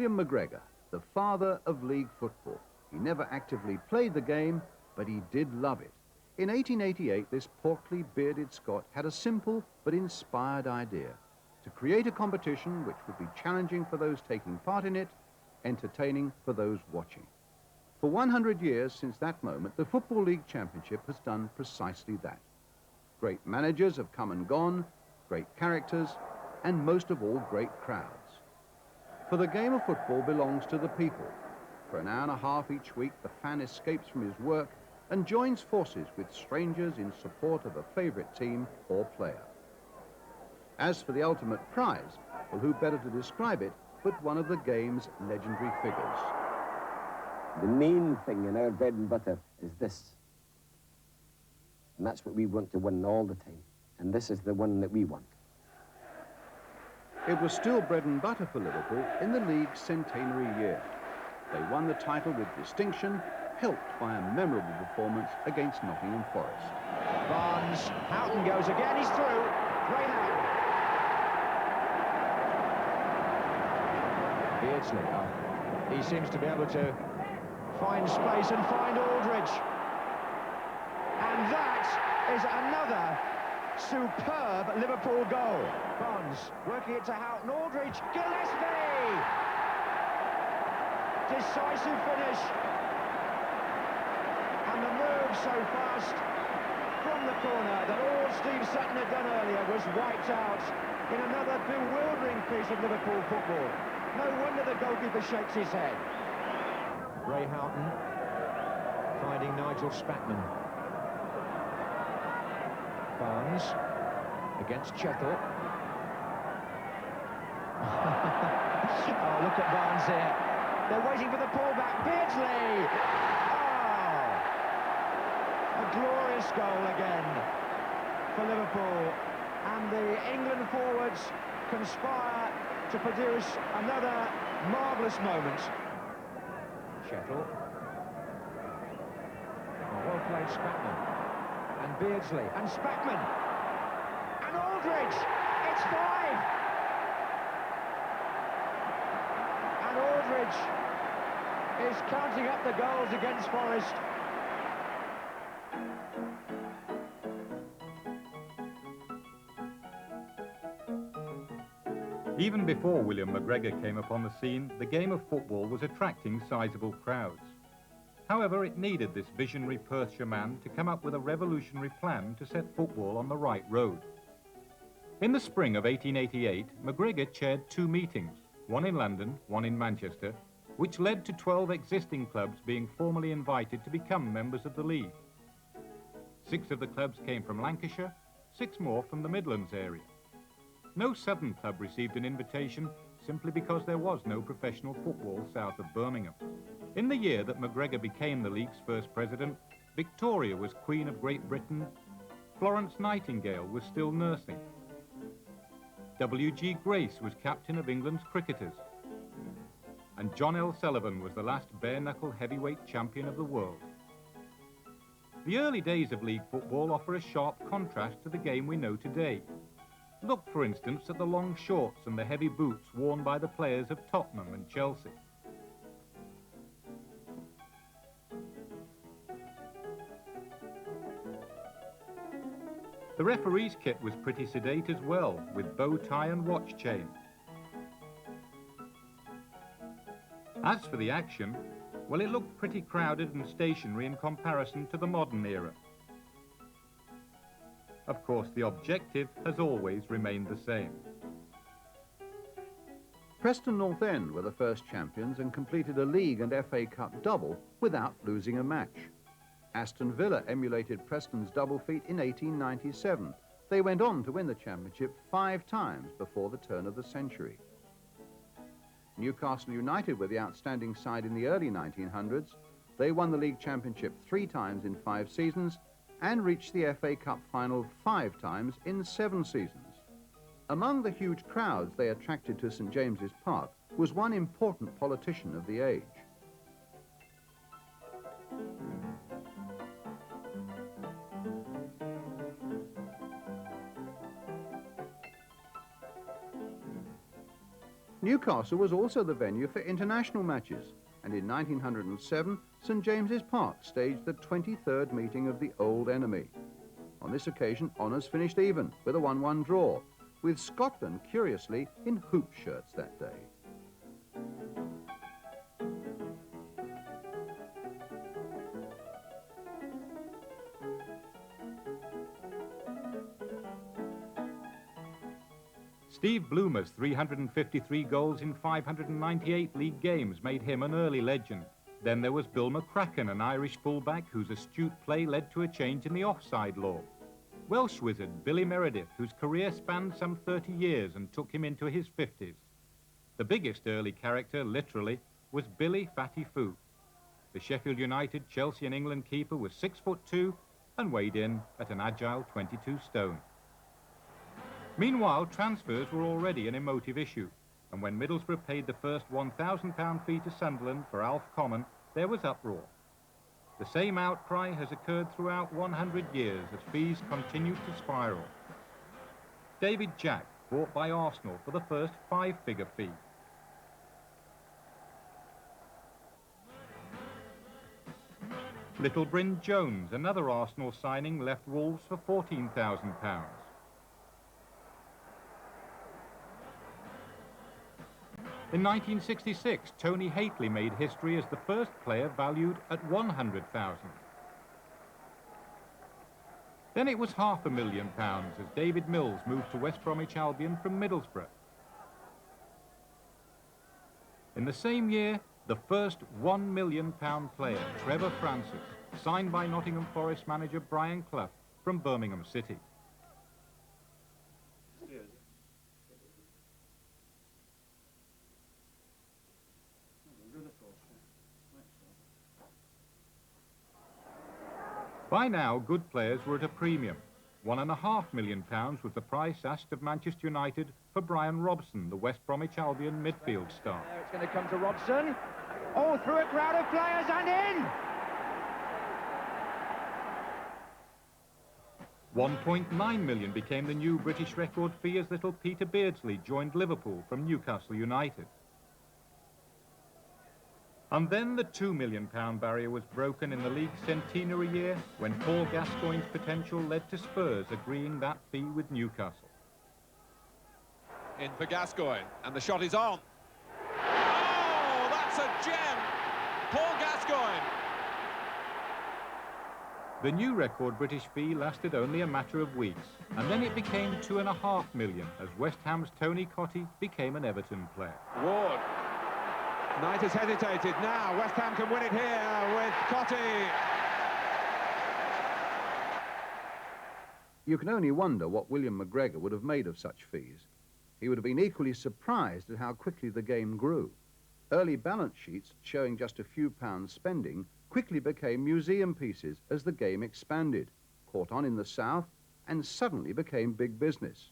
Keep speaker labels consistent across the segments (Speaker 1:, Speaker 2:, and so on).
Speaker 1: William McGregor, the father of league football. He never actively played the game, but he did love it. In 1888, this portly, bearded Scot had a simple but inspired idea: to create a competition which would be challenging for those taking part in it, entertaining for those watching. For 100 years since that moment, the Football League Championship has done precisely that. Great managers have come and gone, great characters, and most of all, great crowds. For the game of football belongs to the people. For an hour and a half each week, the fan escapes from his work and joins forces with strangers in support of a favourite team or player. As for the ultimate prize, well, who better to describe it but one of the game's legendary figures?
Speaker 2: The main thing in our bread and butter is this. And that's what we want to win all the time. And this is the one that we want.
Speaker 1: It was still bread and butter for Liverpool in the league's centenary year. They won the title with distinction, helped by a memorable performance against Nottingham Forest.
Speaker 3: Barnes, Houghton goes again, he's through. Ray Houghton. Beardsley, he seems to be able to find space and find Aldridge. And that is another superb Liverpool goal. Barnes working it to Houghton, Aldridge, Gillespie! Decisive finish. And the move so fast from the corner that all Steve Sutton had done earlier was wiped out in another bewildering piece of Liverpool football. No wonder the goalkeeper shakes his head. Ray Houghton finding Nigel Chapman. Barnes against Chettle. Oh, look at Barnes here. They're waiting for the pullback. Beardsley! A glorious goal again for Liverpool, and the England forwards conspire to produce another marvellous moment. Chettle. Oh, well played, Chapman. And Beardsley. And Chapman. And Aldridge. It's 5. And Aldridge is counting up the goals against Forest.
Speaker 4: Even before William McGregor came upon the scene, the game of football was attracting sizable crowds. However, it needed this visionary Perthshire man to come up with a revolutionary plan to set football on the right road. In the spring of 1888, McGregor chaired 2 meetings, one in London, one in Manchester, which led to 12 existing clubs being formally invited to become members of the league. 6 of the clubs came from Lancashire, 6 more from the Midlands area. No southern club received an invitation simply because there was no professional football south of Birmingham. In the year that McGregor became the league's first president, Victoria was Queen of Great Britain, Florence Nightingale was still nursing, W.G. Grace was captain of England's cricketers, and John L. Sullivan was the last bare-knuckle heavyweight champion of the world. The early days of league football offer a sharp contrast to the game we know today. Look, for instance, at the long shorts and the heavy boots worn by the players of Tottenham and Chelsea. The referee's kit was pretty sedate as well, with bow tie and watch chain. As for the action, well, it looked pretty crowded and stationary in comparison to the modern era. Of course, the objective has always remained the same.
Speaker 1: Preston North End were the first champions and completed a League and FA Cup double without losing a match. Aston Villa emulated Preston's double feat in 1897. They went on to win the championship 5 times before the turn of the century. Newcastle United were the outstanding side in the early 1900s. They won the league championship 3 times in 5 seasons and reached the FA Cup final 5 times in 7 seasons. Among the huge crowds they attracted to St James's Park was one important politician of the age. Newcastle was also the venue for international matches, and in 1907, St James's Park staged the 23rd meeting of the old enemy. On this occasion, honours finished even, with a 1-1 draw, with Scotland, curiously, in hoop shirts that day.
Speaker 4: Steve Bloomer's 353 goals in 598 league games made him an early legend. Then there was Bill McCracken, an Irish fullback whose astute play led to a change in the offside law. Welsh wizard Billy Meredith, whose career spanned some 30 years and took him into his 50s. The biggest early character, literally, was Billy Fatty Foo. The Sheffield United, Chelsea and England keeper was 6'2" and weighed in at an agile 22 stone. Meanwhile, transfers were already an emotive issue, and when Middlesbrough paid the first £1,000 fee to Sunderland for Alf Common, there was uproar. The same outcry has occurred throughout 100 years as fees continued to spiral. David Jack, bought by Arsenal for the first 5-figure fee. Little Bryn Jones, another Arsenal signing, left Wolves for £14,000. In 1966, Tony Hateley made history as the first player valued at £100,000. Then it was £500,000 as David Mills moved to West Bromwich Albion from Middlesbrough. In the same year, the first £1 million player, Trevor Francis, signed by Nottingham Forest manager Brian Clough from Birmingham City. By now, good players were at a premium. £1.5 million was the price asked of Manchester United for Brian Robson, the West Bromwich Albion midfield star.
Speaker 3: There it's going to come to Robson. Oh, through a crowd of players and in!
Speaker 4: £1.9 million became the new British record fee as little Peter Beardsley joined Liverpool from Newcastle United. And then the £2 million barrier was broken in the league's centenary year when Paul Gascoigne's potential led to Spurs agreeing that fee with Newcastle.
Speaker 5: In for Gascoigne, and the shot is on. Oh, that's a gem! Paul Gascoigne.
Speaker 4: The new record British fee lasted only a matter of weeks, and then it became £2.5 million as West Ham's Tony Cottee became an Everton player.
Speaker 5: Ward. Knight has hesitated. Now West Ham can win it here with Cottee.
Speaker 1: You can only wonder what William McGregor would have made of such fees. He would have been equally surprised at how quickly the game grew. Early balance sheets showing just a few pounds spending quickly became museum pieces as the game expanded, caught on in the south, and suddenly became big business.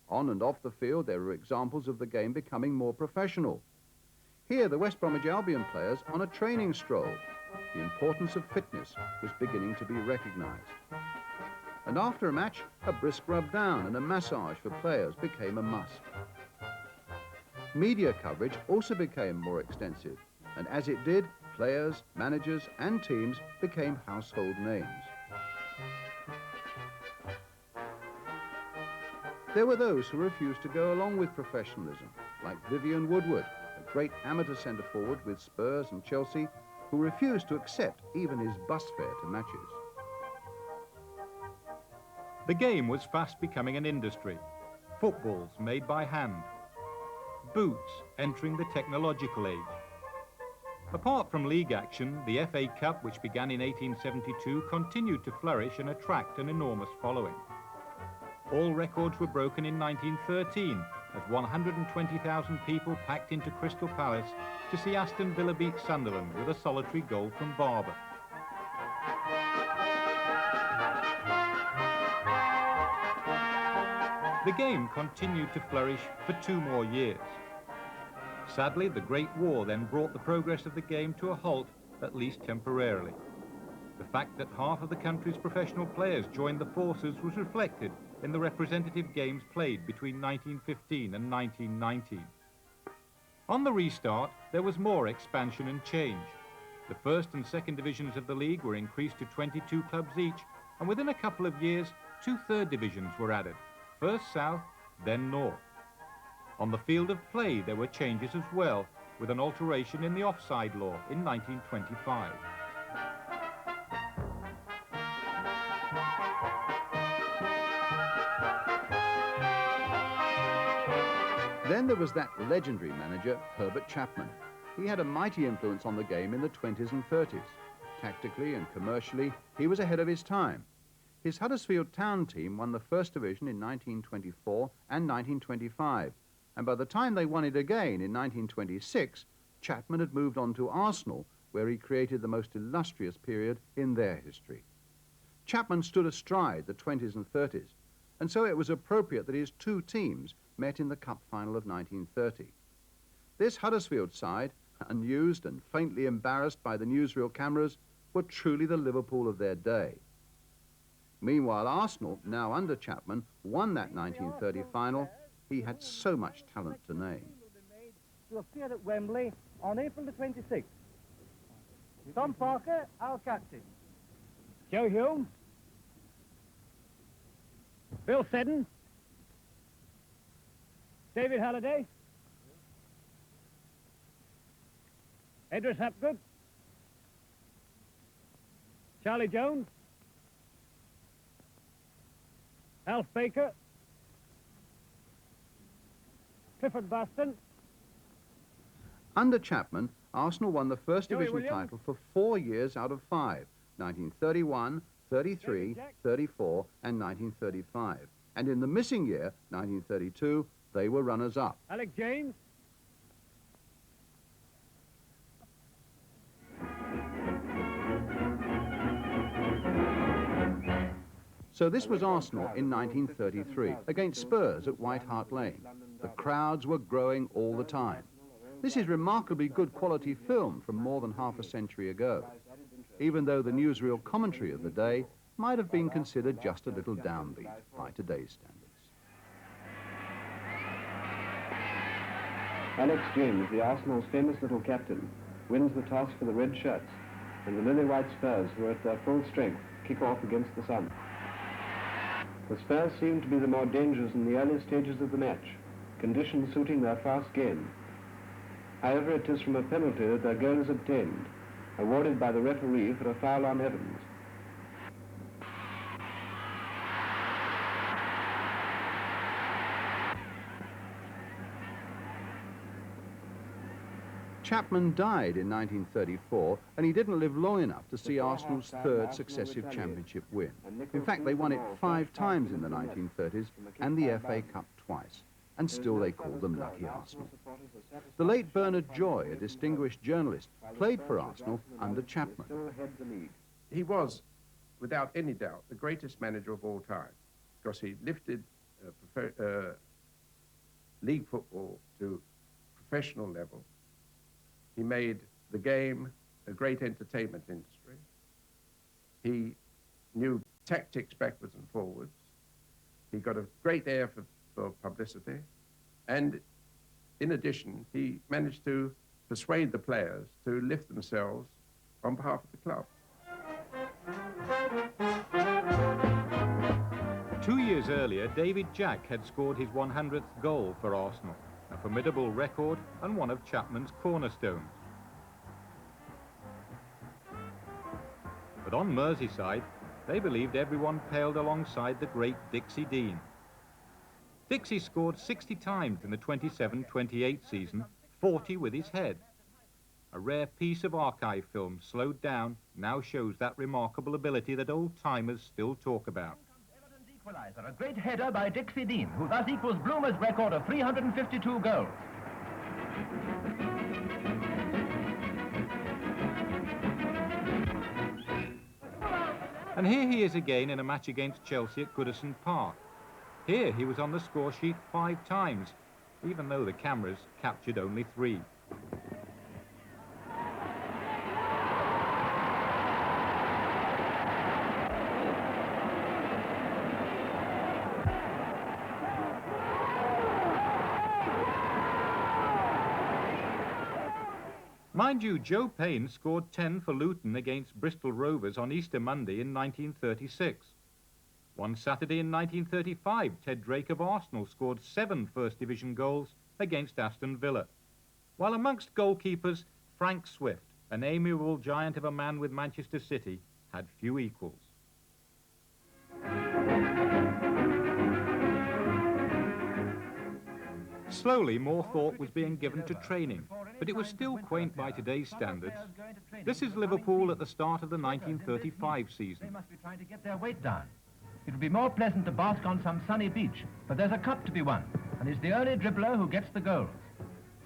Speaker 1: On and off the field, there were examples of the game becoming more professional. Here, the West Bromwich Albion players on a training stroll. The importance of fitness was beginning to be recognised. And after a match, a brisk rub down and a massage for players became a must. Media coverage also became more extensive, and as it did, players, managers and teams became household names. There were those who refused to go along with professionalism, like Vivian Woodward, a great amateur centre-forward with Spurs and Chelsea, who refused to accept even his bus fare to matches.
Speaker 4: The game was fast becoming an industry. Footballs made by hand. Boots entering the technological age. Apart from league action, the FA Cup, which began in 1872, continued to flourish and attract an enormous following. All records were broken in 1913, as 120,000 people packed into Crystal Palace to see Aston Villa beat Sunderland with a solitary goal from Barber. The game continued to flourish for 2 more years. Sadly, the Great War then brought the progress of the game to a halt, at least temporarily. The fact that half of the country's professional players joined the forces was reflected in the representative games played between 1915 and 1919. On the restart, there was more expansion and change. The first and second divisions of the league were increased to 22 clubs each, and within a couple of years, 2 third divisions were added, first south, then north. On the field of play, there were changes as well, with an alteration in the offside law in 1925.
Speaker 1: Then there was that legendary manager, Herbert Chapman. He had a mighty influence on the game in the 20s and 30s. Tactically and commercially, he was ahead of his time. His Huddersfield Town team won the First Division in 1924 and 1925, and by the time they won it again in 1926, Chapman had moved on to Arsenal, where he created the most illustrious period in their history. Chapman stood astride the 20s and 30s, and so it was appropriate that his 2 teams met in the cup final of 1930. This Huddersfield side, unused and faintly embarrassed by the newsreel cameras, were truly the Liverpool of their day. Meanwhile, Arsenal, now under Chapman, won that 1930 final. He had so much talent to name.
Speaker 6: To appear at Wembley on April the 26th. Tom Parker, our captain. Joe Hume. Bill Seddon. David Halliday. Edris Hapgood. Charlie Jones. Alf Baker. Clifford Baston.
Speaker 1: Under Chapman, Arsenal won the First
Speaker 6: Joey
Speaker 1: Division
Speaker 6: Williams.
Speaker 1: title for 4 years out of 5, 1931, 33, 34 and 1935. And in the missing year, 1932, they were runners-up.
Speaker 6: Alec James.
Speaker 1: So this was Arsenal in 1933, against Spurs at White Hart Lane. The crowds were growing all the time. This is remarkably good quality film from more than half a century ago, even though the newsreel commentary of the day might have been considered just a little downbeat by today's standards.
Speaker 7: Alex James, the Arsenal's famous little captain, wins the toss for the red shirts, and the lily-white Spurs, who are at their full strength, kick off against the sun. The Spurs seem to be the more dangerous in the early stages of the match, conditions suiting their fast game. However, it is from a penalty that their goal is obtained, awarded by the referee for a foul on Evans.
Speaker 1: Chapman died in 1934, and he didn't live long enough to see Arsenal's 3rd successive championship win. In fact, they won it 5 times in the 1930s and the FA Cup twice, and still they called them Lucky Arsenal. The late Bernard Joy, a distinguished journalist, played for Arsenal under Chapman.
Speaker 8: He was, without any doubt, the greatest manager of all time, because he lifted league football to professional level. He made the game a great entertainment industry. He knew tactics backwards and forwards. He got a great air for publicity. And in addition, he managed to persuade the players to lift themselves on behalf of the club.
Speaker 4: 2 years earlier, David Jack had scored his 100th goal for Arsenal, a formidable record and one of Chapman's cornerstones. But on Merseyside, they believed everyone paled alongside the great Dixie Dean. Dixie scored 60 times in the 27-28 season, 40 with his head. A rare piece of archive film, slowed down, now shows that remarkable ability that old-timers still talk about.
Speaker 9: Everton's equaliser, a great header by Dixie Dean, who thus equals Bloomer's record of 352 goals.
Speaker 4: And here he is again in a match against Chelsea at Goodison Park. Here he was on the score sheet 5 times, even though the cameras captured only 3. Mind you, Joe Payne scored 10 for Luton against Bristol Rovers on Easter Monday in 1936. One Saturday in 1935, Ted Drake of Arsenal scored 7 First Division goals against Aston Villa. While amongst goalkeepers, Frank Swift, an amiable giant of a man with Manchester City, had few equals. Slowly, more thought was being given to training, but it was still quaint by today's standards. This is Liverpool at the start of the 1935 season.
Speaker 9: They must be trying to get their weight down. It would be more pleasant to bask on some sunny beach, but there's a cup to be won, and it's the only dribbler who gets the goals.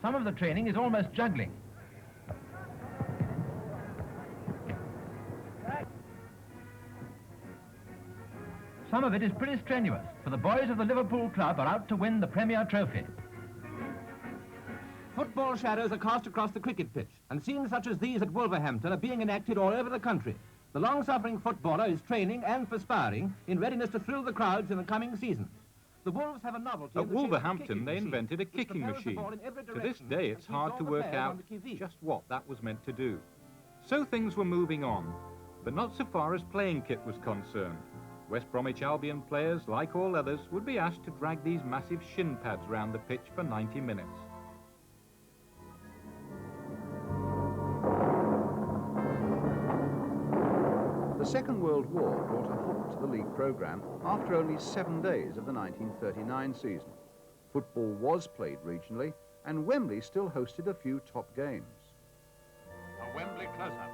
Speaker 9: Some of the training is almost juggling. Some of it is pretty strenuous, for the boys of the Liverpool club are out to win the Premier Trophy.
Speaker 10: Football shadows are cast across the cricket pitch, and scenes such as these at Wolverhampton are being enacted all over the country. The long-suffering footballer is training and perspiring in readiness to thrill the crowds in the coming season. The Wolves have a novelty.
Speaker 4: At Wolverhampton, they invented a kicking machine. To this day, it's hard to work out just what that was meant to do. So things were moving on, but not so far as playing kit was concerned. West Bromwich Albion players, like all others, would be asked to drag these massive shin pads round the pitch for 90 minutes.
Speaker 1: The Second World War brought a halt to the league programme after only 7 days of the 1939 season. Football was played regionally, and Wembley still hosted a few top games.
Speaker 11: A Wembley close-up.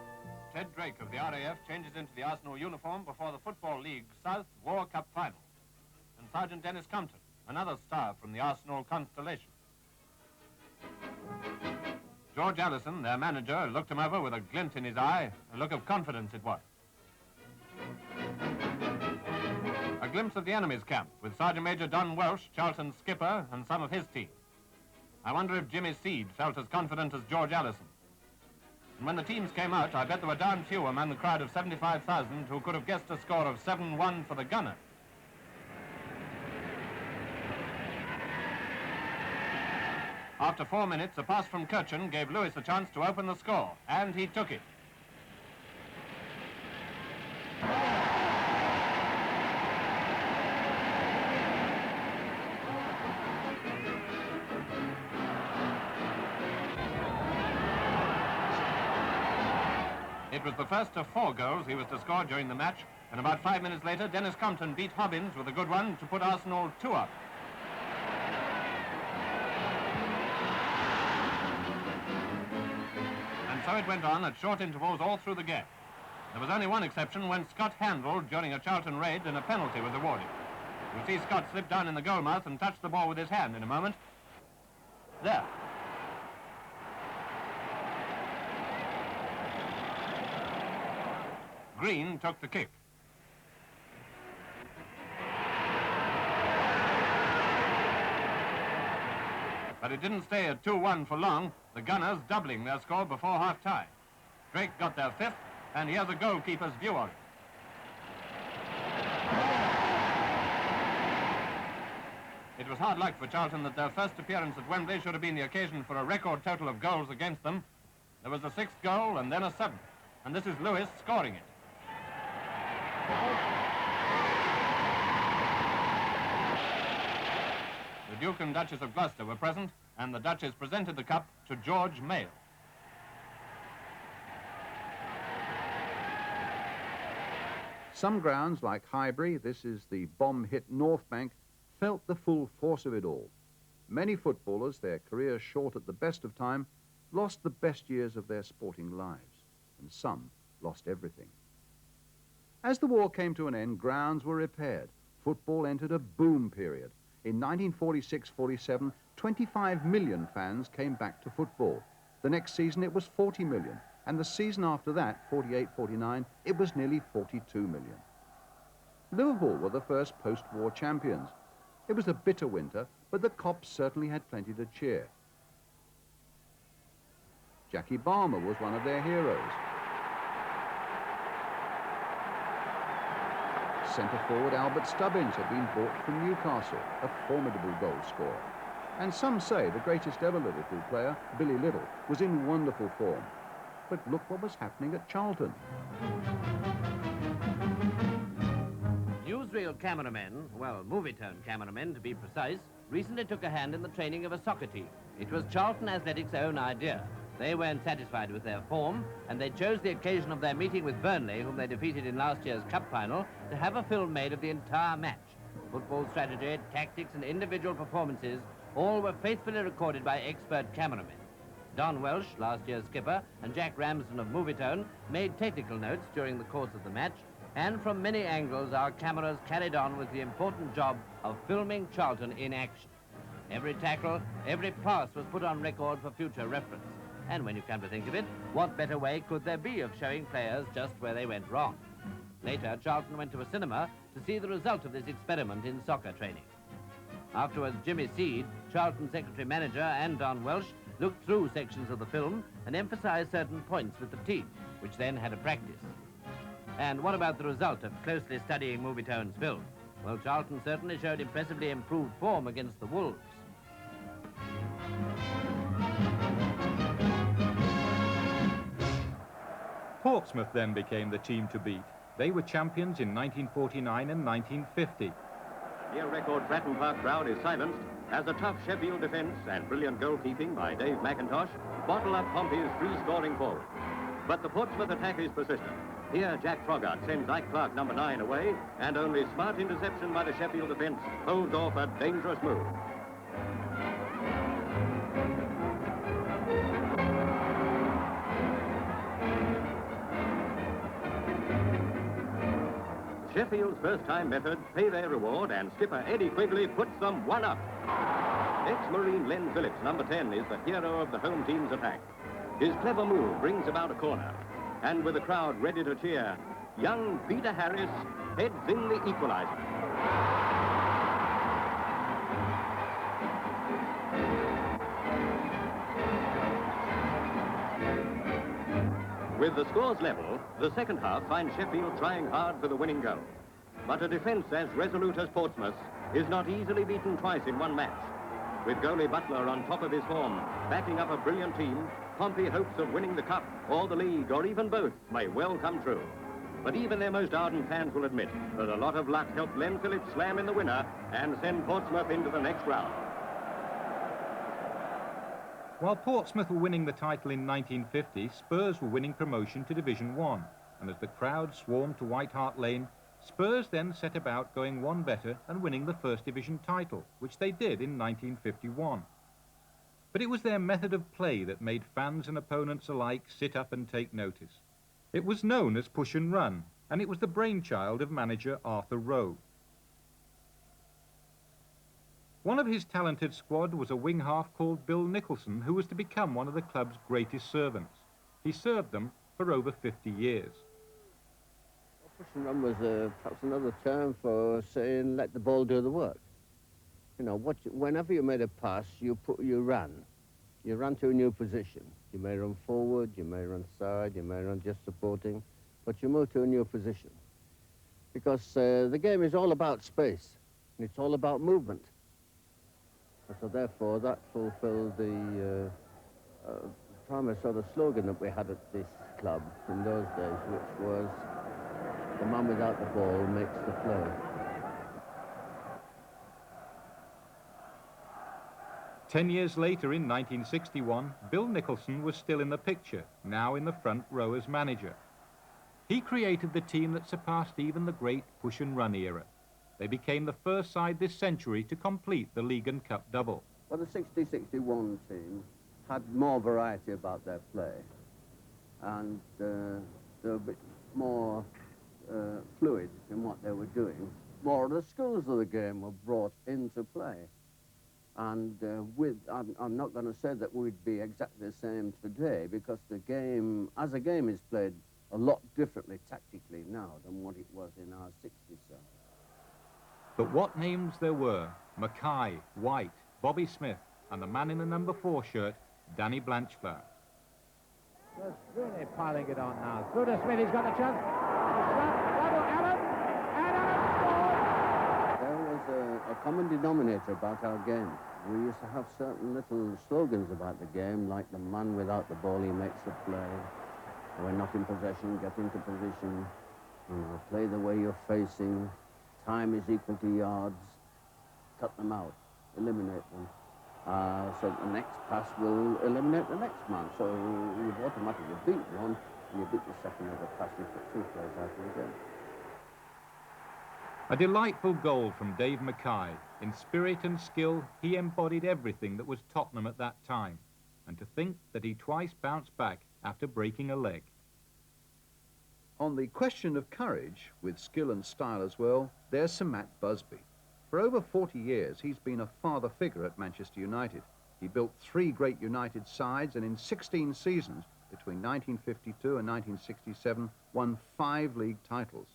Speaker 11: Ted Drake of the RAF changes into the Arsenal uniform before the Football League South War Cup final. And Sergeant Dennis Compton, another star from the Arsenal constellation. George Allison, their manager, looked him over with a glint in his eye, a look of confidence it was. A glimpse of the enemy's camp with Sergeant Major Don Welsh, Charlton's skipper, and some of his team. I wonder if Jimmy Seed felt as confident as George Allison. And when the teams came out, I bet there were darn few among the crowd of 75,000 who could have guessed a score of 7-1 for the Gunners. After 4 minutes, a pass from Kirchen gave Lewis a chance to open the score, and he took it. It was the first of 4 goals he was to score during the match, and about 5 minutes later, Dennis Compton beat Hobbins with a good one to put Arsenal 2 up. And so it went on at short intervals all through the game. There was only one exception when Scott handled during a Charlton raid and a penalty was awarded. You'll see Scott slip down in the goal mouth and touch the ball with his hand in a moment. There. Green took the kick. But it didn't stay at 2-1 for long, the Gunners doubling their score before half-time. Drake got their 5th, and here's a goalkeeper's view of it. It was hard luck for Charlton that their first appearance at Wembley should have been the occasion for a record total of goals against them. There was a 6th goal and then a 7th, and this is Lewis scoring it. The Duke and Duchess of Gloucester were present, and the Duchess presented the cup to George Mayle.
Speaker 1: Some grounds, like Highbury, this is the bomb-hit North Bank, felt the full force of it all. Many footballers, their careers short at the best of time, lost the best years of their sporting lives, and some lost everything. As the war came to an end, grounds were repaired. Football entered a boom period. In 1946-47, 25 million fans came back to football. The next season it was 40 million, and the season after that, 48-49, it was nearly 42 million. Liverpool were the first post-war champions. It was a bitter winter, but the Cops certainly had plenty to cheer. Jackie Balmer was one of their heroes. Centre-forward Albert Stubbins had been bought from Newcastle, a formidable goal scorer. And some say the greatest ever Liverpool player, Billy Little, was in wonderful form. But look what was happening at Charlton.
Speaker 12: Newsreel cameramen, well, movie-tone cameramen to be precise, recently took a hand in the training of a soccer team. It was Charlton Athletic's own idea. They weren't satisfied with their form, and they chose the occasion of their meeting with Burnley, whom they defeated in last year's cup final, to have a film made of the entire match. Football strategy, tactics, and individual performances all were faithfully recorded by expert cameramen. Don Welsh, last year's skipper, and Jack Ramsden of Movietone made technical notes during the course of the match, and from many angles our cameras carried on with the important job of filming Charlton in action. Every tackle, every pass was put on record for future reference. And when you come to think of it, what better way could there be of showing players just where they went wrong? Later, Charlton went to a cinema to see the result of this experiment in soccer training. Afterwards, Jimmy Seed, Charlton secretary-manager, and Don Welsh looked through sections of the film and emphasized certain points with the team, which then had a practice. And what about the result of closely studying Movietone's film? Well, Charlton certainly showed impressively improved form against the Wolves.
Speaker 4: Portsmouth then became the team to beat. They were champions in 1949 and 1950.
Speaker 13: Near record Bratton Park crowd is silenced as a tough Sheffield defence and brilliant goalkeeping by Dave McIntosh bottle up Pompey's free scoring forward. But the Portsmouth attack is persistent. Here, Jack Froggatt sends Ike Clark, number 9, away, and only smart interception by the Sheffield defence holds off a dangerous move. Sheffield's first-time methods pay their reward, and skipper Eddie Quigley puts them one up. Ex-Marine Len Phillips, number 10, is the hero of the home team's attack. His clever move brings about a corner, and with the crowd ready to cheer, young Peter Harris heads in the equaliser. With the scores level, the second half finds Sheffield trying hard for the winning goal. But a defence as resolute as Portsmouth's is not easily beaten twice in one match. With goalie Butler on top of his form, backing up a brilliant team, Pompey hopes of winning the cup, or the league, or even both may well come true. But even their most ardent fans will admit that a lot of luck helped Len Phillips slam in the winner and send Portsmouth into the next round.
Speaker 4: While Portsmouth were winning the title in 1950, Spurs were winning promotion to Division 1. And as the crowd swarmed to White Hart Lane, Spurs then set about going one better and winning the First Division title, which they did in 1951. But it was their method of play that made fans and opponents alike sit up and take notice. It was known as push and run, and it was the brainchild of manager Arthur Rowe. One of his talented squad was a wing-half called Bill Nicholson, who was to become one of the club's greatest servants. He served them for over 50 years.
Speaker 14: Push and run was perhaps another term for saying let the ball do the work. You know, whenever you made a pass, you ran. You ran to a new position. You may run forward, you may run side, you may run just supporting, but you move to a new position. Because the game is all about space, and it's all about movement. And so therefore, that fulfilled the primary sort of slogan that we had at this club in those days, which was, the man without the ball makes the flow.
Speaker 4: 10 years later, in 1961, Bill Nicholson was still in the picture, now in the front row as manager. He created the team that surpassed even the great push and run era. They became the first side this century to complete the League and Cup double.
Speaker 14: Well, the 60-61 team had more variety about their play, and they were a bit more fluid in what they were doing. More of the schools of the game were brought into play. And I'm not going to say that we'd be exactly the same today, because the game, as a game, is played a lot differently tactically now than what it was in our 60s.
Speaker 4: But what names there were: Mackay, White, Bobby Smith, and the man in the number 4 shirt, Danny Blanchflower.
Speaker 6: Just really piling it on now. Good Smith, he's got the chance.
Speaker 14: There was a common denominator about our game. we used to have certain little slogans about the game, like the man without the ball, he makes the play. When not in possession, get into position. You know, play the way you're facing. Time is equal to yards. Cut them out. Eliminate them. So the next pass will eliminate the next man. So you've automatically beat one, and you beat the second of the pass, you put two players out of the game.
Speaker 4: A delightful goal from Dave Mackay. In spirit and skill, he embodied everything that was Tottenham at that time. And to think that he twice bounced back after breaking a leg.
Speaker 1: On the question of courage, with skill and style as well, there's Sir Matt Busby. For over 40 years, he's been a father figure at Manchester United. He built 3 great United sides, and in 16 seasons, between 1952 and 1967, won 5 league titles.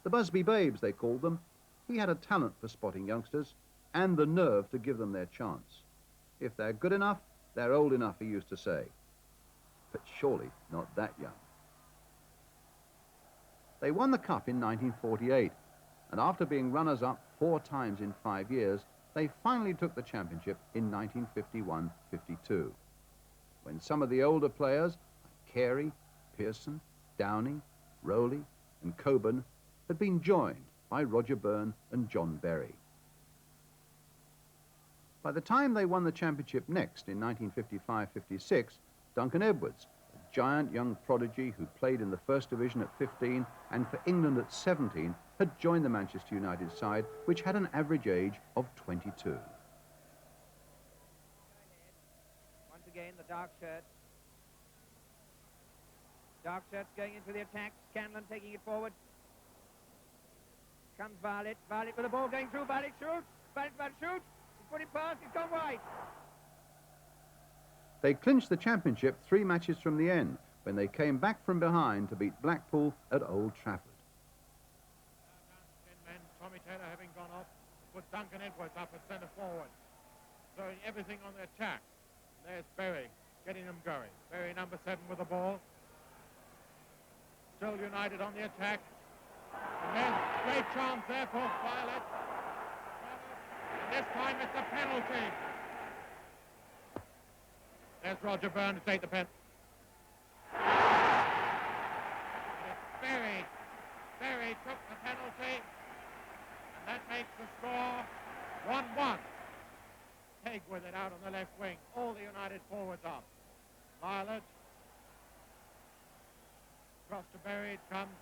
Speaker 1: The Busby Babes, they called them. He had a talent for spotting youngsters and the nerve to give them their chance. If they're good enough, they're old enough, he used to say. But surely not that young. They won the cup in 1948, and after being runners-up 4 times in 5 years, they finally took the championship in 1951-52, when some of the older players, like Carey, Pearson, Downing, Rowley, and Coburn, had been joined by Roger Byrne and John Berry. By the time they won the championship next in 1955-56, Duncan Edwards, a giant young prodigy who played in the First Division at 15 and for England at 17, had joined the Manchester United side, which had an average age of 22.
Speaker 3: Once again, the dark shirt. Dark shirts going into the attack. Scanlon taking it forward. Comes Violet. Violet with the ball going through. Violet shoots. Violet about to shoot. He's put it past. He's gone wide.
Speaker 1: They clinched the championship 3 matches from the end, when they came back from behind to beat Blackpool at Old Trafford.
Speaker 15: Men, Tommy Taylor having gone off, put Duncan Edwards up at centre forward, throwing everything on the attack. There's Berry getting them going. Berry, number 7, with the ball. Still United on the attack. And there's great chance there for Violet. And this time it's a penalty. There's Roger Byrne to take the pen. It's Berry. Berry took the penalty. And that makes the score 1-1. Peg with it out on the left wing. All the United forwards up. Violet. Cross to Berry. It comes.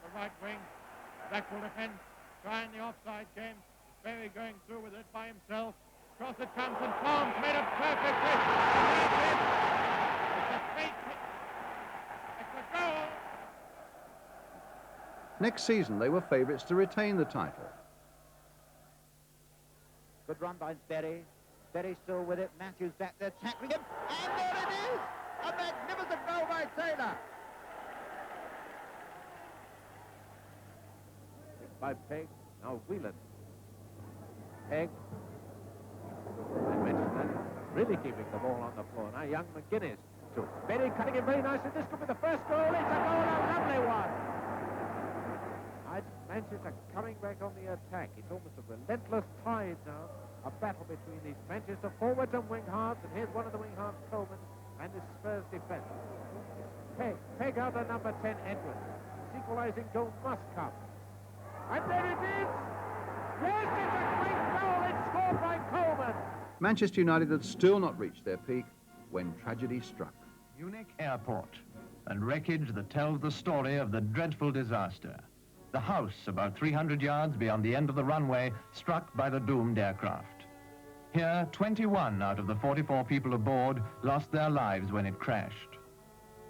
Speaker 15: The right wing, Blackpool defense, trying the offside game. Berry going through with it by himself. Cross it comes and Tom's made a perfect hit. And that's it. It's a fake hit. It's a goal.
Speaker 1: Next season, they were favourites to retain the title.
Speaker 3: Good run by Berry. Berry still with it. Matthews back there tackling him. And there it is. A magnificent goal by Taylor.
Speaker 10: By Peg, now Whelan. Peg. I mentioned that. Really keeping the ball on the floor. Now young McGuinness to Berry cutting it very nicely. This could be the first goal. It's a goal, a lovely one. Manchester coming back on the attack. It's almost a relentless tide now. A battle between these Manchester forwards and wing halves. And here's one of the wing halves, Coleman, and this Spurs defence. Peg out to number 10, Edwards. This equalising goal must come. And there it is! Yes, it's a great goal! It's scored by Coleman!
Speaker 1: Manchester United had still not reached their peak when tragedy struck.
Speaker 9: Munich Airport, and wreckage that tells the story of the dreadful disaster. The house, about 300 yards beyond the end of the runway, struck by the doomed aircraft. Here, 21 out of the 44 people aboard lost their lives when it crashed.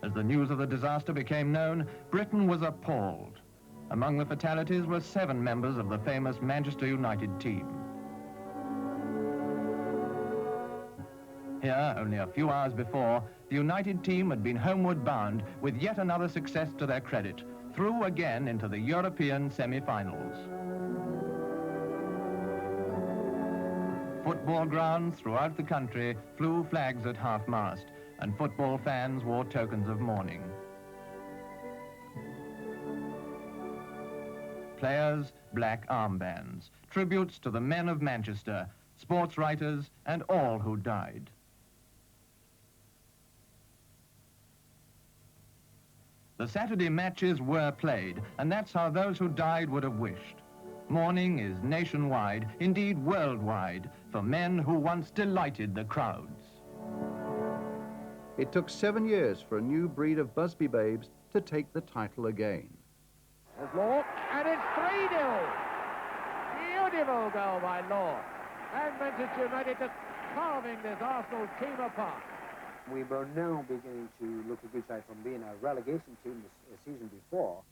Speaker 9: As the news of the disaster became known, Britain was appalled. Among the fatalities were 7 members of the famous Manchester United team. Here, only a few hours before, the United team had been homeward bound with yet another success to their credit, through again into the European semi-finals. Football grounds throughout the country flew flags at half-mast, and football fans wore tokens of mourning. Players, black armbands. tributes to the men of Manchester, sports writers, and all who died. The Saturday matches were played, and that's how those who died would have wished. Mourning is nationwide, indeed worldwide, for men who once delighted the crowds.
Speaker 1: It took 7 years for a new breed of Busby babes to take the title again.
Speaker 15: There's Law, and it's 3-0. Beautiful goal by Law. And Manchester United just carving this Arsenal team apart.
Speaker 16: We were now beginning to look a good side from being a relegation team the season before.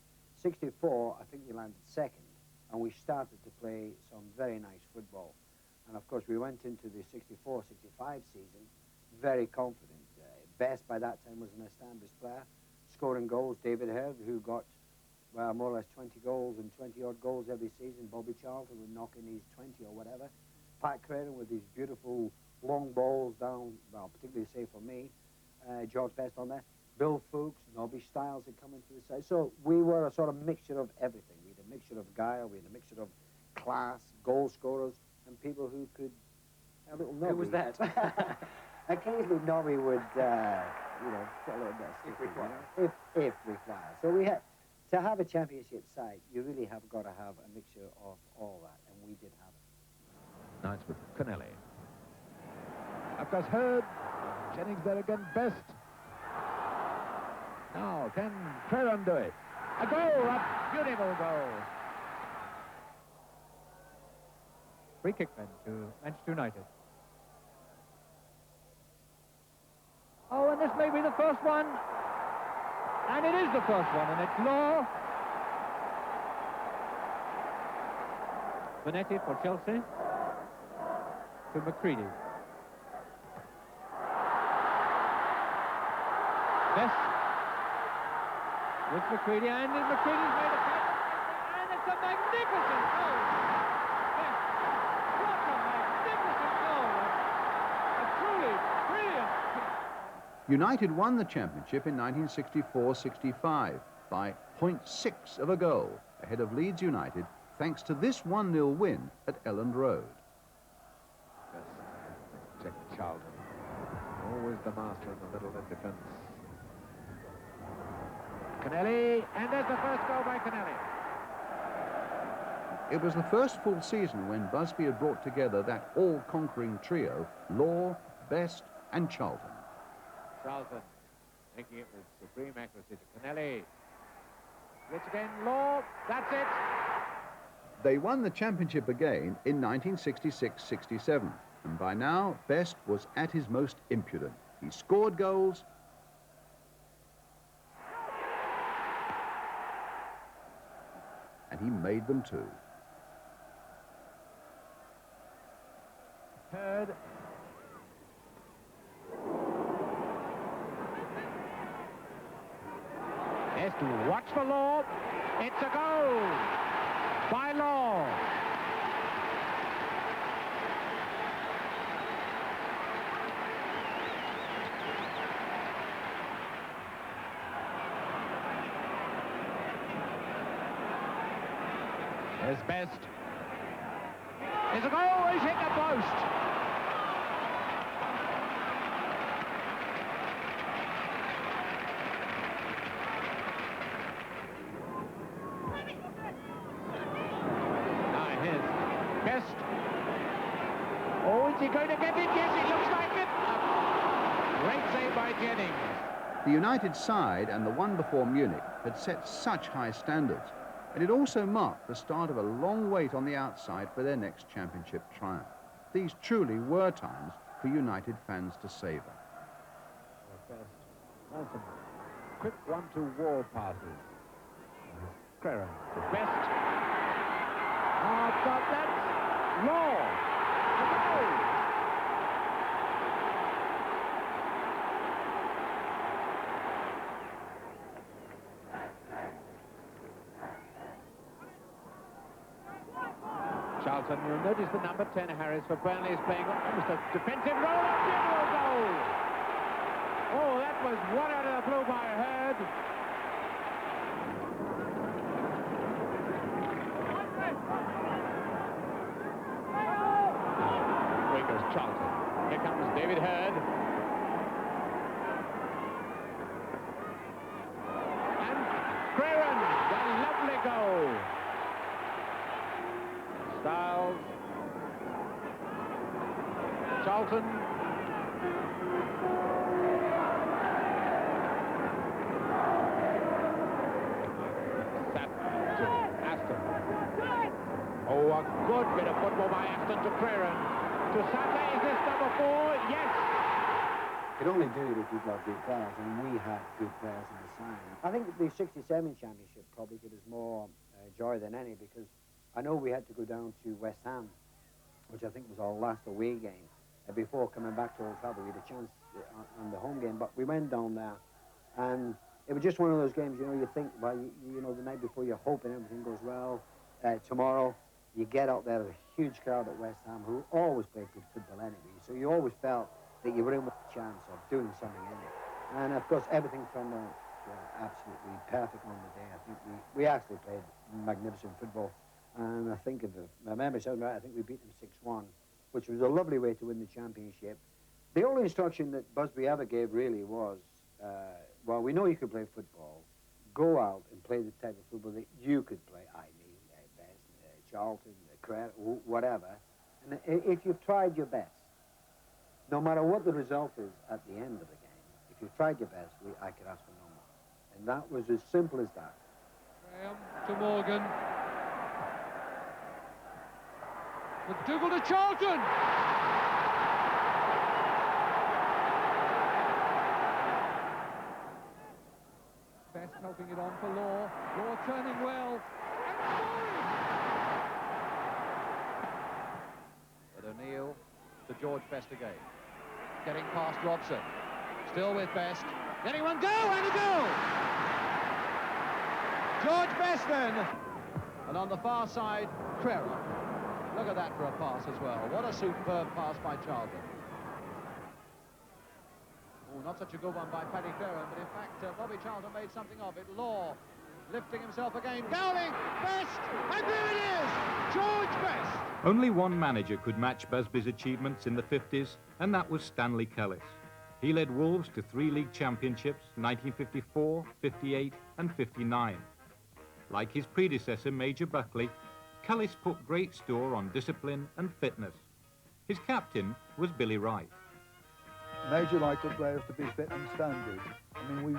Speaker 16: 64, I think we landed second, and we started to play some very nice football. And of course, we went into the 64-65 season very confident. Best by that time was an established player, scoring goals. David Herbert, who got, well, more or less 20 goals and 20-odd goals every season. Bobby Charlton would knock in his 20 or whatever. Pat Creighton with these beautiful long balls down, well, particularly say for me. George Best on there. Bill Fuchs, Nobby Stiles had come into the side. So we were a sort of mixture of everything. We had a mixture of guile, we had a mixture of class, goal scorers, and people who could... A little Nobby. Who was that? Occasionally, Nobby would, you know, follow this. If required. If required. So we had, to have a championship side, you really have got to have a mixture of all that, and we did have it.
Speaker 3: Nice with Connelly. Up goes Herbert. Jennings there again, Best. Now, can Creighton do it? A goal, a beautiful goal. Free kick then to Manchester United. Oh, and this may be the first one. And it is the first one, and it's Law. Bonetti for Chelsea. To McCready. Best. With McCready, and McCready's made a fight. And it's a magnificent goal. Best. What a magnificent goal. A truly brilliant.
Speaker 1: United won the championship in 1964-65 by 0.6 of a goal ahead of Leeds United, thanks to this 1-0 win at Elland Road.
Speaker 3: Check Charlton. Always the master in the middle of defence. Connelly, and there's the first goal by Connelly.
Speaker 1: It was the first full season when Busby had brought together that all-conquering trio, Law, Best, and Charlton.
Speaker 15: Charlton making it with supreme accuracy to Connelly. Which again, Law, that's it.
Speaker 1: They won the championship again in 1966-67, and by now, Best was at his most impudent. He scored goals, and he made them too.
Speaker 3: Heard. Yes, to watch for Law. It's a goal by Law. There's Best. There's a goal. He's hit the post. Is he going to get it? Yes, it looks like it. Great save by Jennings.
Speaker 1: The United side and the one before Munich had set such high standards, and it also marked the start of a long wait on the outside for their next championship triumph. These truly were times for United fans to savour.
Speaker 3: Awesome. Quick 1-2 wall passes. Creighton to Best. Oh, but that's Law. Charlton, you'll notice the number 10, Harris, for Burnley is playing almost a defensive role. A beautiful goal! Oh, that was one out of the blue by Heard.
Speaker 15: was Charlton. Here comes David Hurd. And Creran, the lovely goal. Styles. Charlton. Aston. Oh, a good bit of football by Aston to Creran. To Saturday, is this number 4? Yes.
Speaker 16: You can only do it if you've got good players, and we had good players in the side. I think the 67 championship probably gave us more joy than any, because I know we had to go down to West Ham, which I think was our last away game, before coming back to Old Trafford. We had a chance on the home game, but we went down there, and it was just one of those games, you know, you think, well, you know, the night before you're hoping everything goes well. Tomorrow, you get out there, there's a huge crowd at West Ham who always played good football anyway, so you always felt that you were in with a chance of doing something in it. And of course, everything turned out absolutely perfect on the day. I think we actually played magnificent football. And I think, if my memory serves me right, I think we beat them 6-1, which was a lovely way to win the championship. The only instruction that Busby ever gave really was, well, we know you could play football. Go out and play the type of football that you could play, Charlton, whatever. And if you've tried your best, no matter what the result is at the end of the game, if you've tried your best, I could ask for no more. And that was as simple as that.
Speaker 15: Graham to Morgan. McDougall to Charlton. Best helping it on for Law. Law turning well.
Speaker 3: But O'Neill to George Best again. Getting past Robson. Still with Best. Letting one go, and a goal! George Best then. And on the far side, Creran. Look at that for a pass as well. What a superb pass by Charlton. Oh, not such a good one by Paddy Creran, but in fact, Bobby Charlton made something of it. Law lifting himself again. Gowling, Best, and there it is! George Best!
Speaker 4: Only one manager could match Busby's achievements in the 50s, and that was Stanley Cullis. He led Wolves to 3 league championships, 1954, 58 and 59. Like his predecessor, Major Buckley, Cullis put great store on discipline and fitness. His captain was Billy Wright.
Speaker 17: Major liked the players to be fit and standard. I mean, we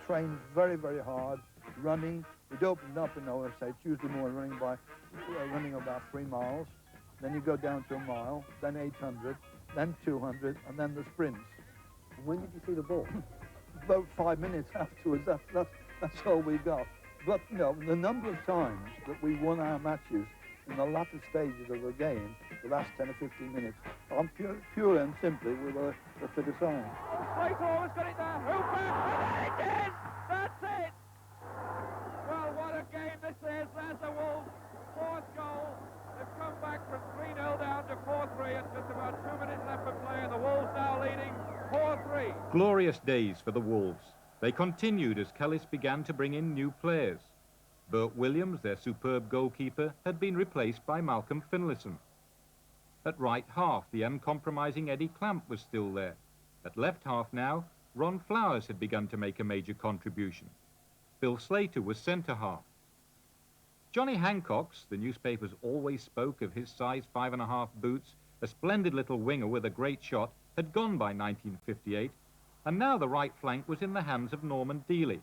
Speaker 17: trained very, very hard, running. We'd opened up in, say, Tuesday morning running about 3 miles. Then you go down to a mile, then 800, then 200, and then the sprints.
Speaker 16: When did you see the ball?
Speaker 17: About 5 minutes afterwards. That's all we got. But, you know, the number of times that we won our matches in the latter stages of the game, the last 10 or 15 minutes, pure and simply, we were the fitter side.
Speaker 15: Whitehall has got it there. Hooper, and it is! That's it! Well, what a game this is. There's the Wolves' 4th goal. They've come back from 3-0 down to 4-3. It's just about 2 minutes left for play, and the Wolves now leading 4-3.
Speaker 4: Glorious days for the Wolves. They continued as Cullis began to bring in new players. Bert Williams, their superb goalkeeper, had been replaced by Malcolm Finlayson. At right half, the uncompromising Eddie Clamp was still there. At left half now, Ron Flowers had begun to make a major contribution. Bill Slater was centre half. Johnny Hancock's, the newspapers always spoke of his size 5.5 boots, a splendid little winger with a great shot, had gone by 1958, and now the right flank was in the hands of Norman Dealey.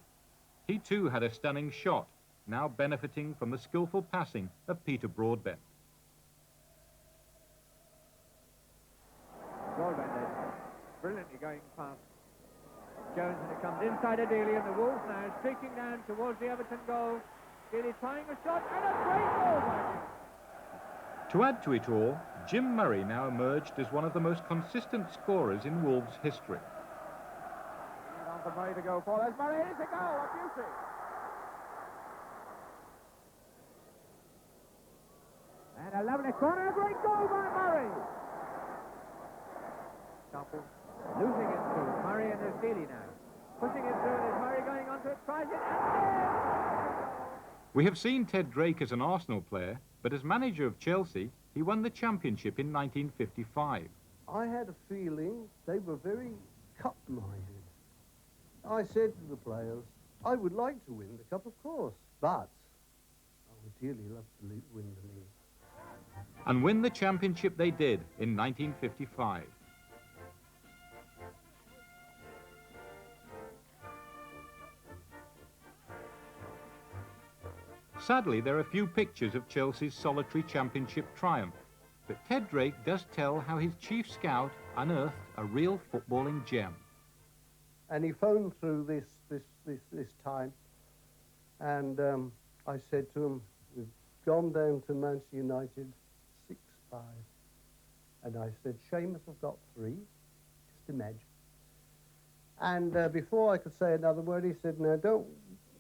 Speaker 4: He too had a stunning shot, now benefiting from the skillful passing of Peter Broadbent.
Speaker 6: Broadbent is brilliantly going past Jones, and it comes inside of Dealey, and the Wolves now streaking down towards the Everton goal. Dealey trying a shot, and a great goal by him.
Speaker 4: To add to it all, Jim Murray now emerged as one of the most consistent scorers in Wolves' history.
Speaker 6: On for Murray to go for. There's Murray, here's a goal, a beauty. And a lovely corner, a great goal by Murray. Topple losing it through. Murray and there's Dealey now. Pushing it through, and there's Murray going onto it, tries it, and there!
Speaker 4: We have seen Ted Drake as an Arsenal player, but as manager of Chelsea, he won the championship in 1955.
Speaker 18: I had a feeling they were very cup-minded. I said to the players, I would like to win the cup, of course, but I would dearly love to win the league.
Speaker 4: And win the championship they did in 1955. Sadly, there are few pictures of Chelsea's solitary championship triumph, but Ted Drake does tell how his chief scout unearthed a real footballing gem.
Speaker 18: And he phoned through this time, and I said to him, we've gone down to Manchester United 6-5. And I said, Seamus have got 3, just imagine. And before I could say another word, he said, now don't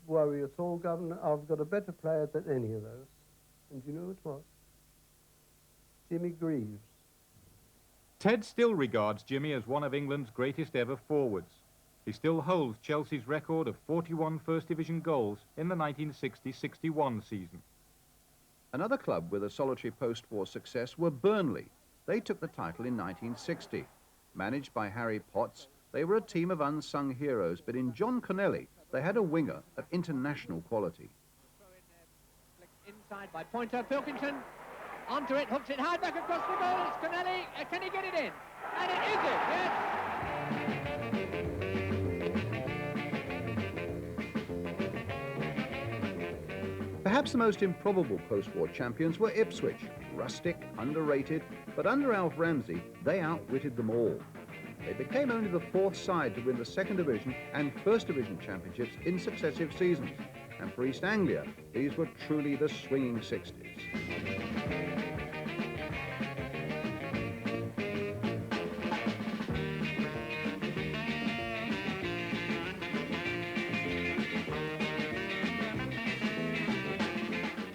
Speaker 18: worry at all, Governor, I've got a better player than any of those. And do you know who it was? Jimmy Greaves.
Speaker 4: Ted still regards Jimmy as one of England's greatest ever forwards. He still holds Chelsea's record of 41 First Division goals in the 1960-61 season.
Speaker 1: Another club with a solitary post-war success were Burnley. They took the title in 1960. Managed by Harry Potts, they were a team of unsung heroes, but in John Connelly, they had a winger of international quality.
Speaker 6: Inside by Pointer, Pilkington, onto it, hooks it hard back across the goal, it's Connelly, can he get it in? And it is it, yes!
Speaker 1: Perhaps the most improbable post-war champions were Ipswich. Rustic, underrated, but under Alf Ramsey, they outwitted them all. They became only the 4th side to win the 2nd Division and 1st Division championships in successive seasons. And for East Anglia, these were truly the swinging 60s.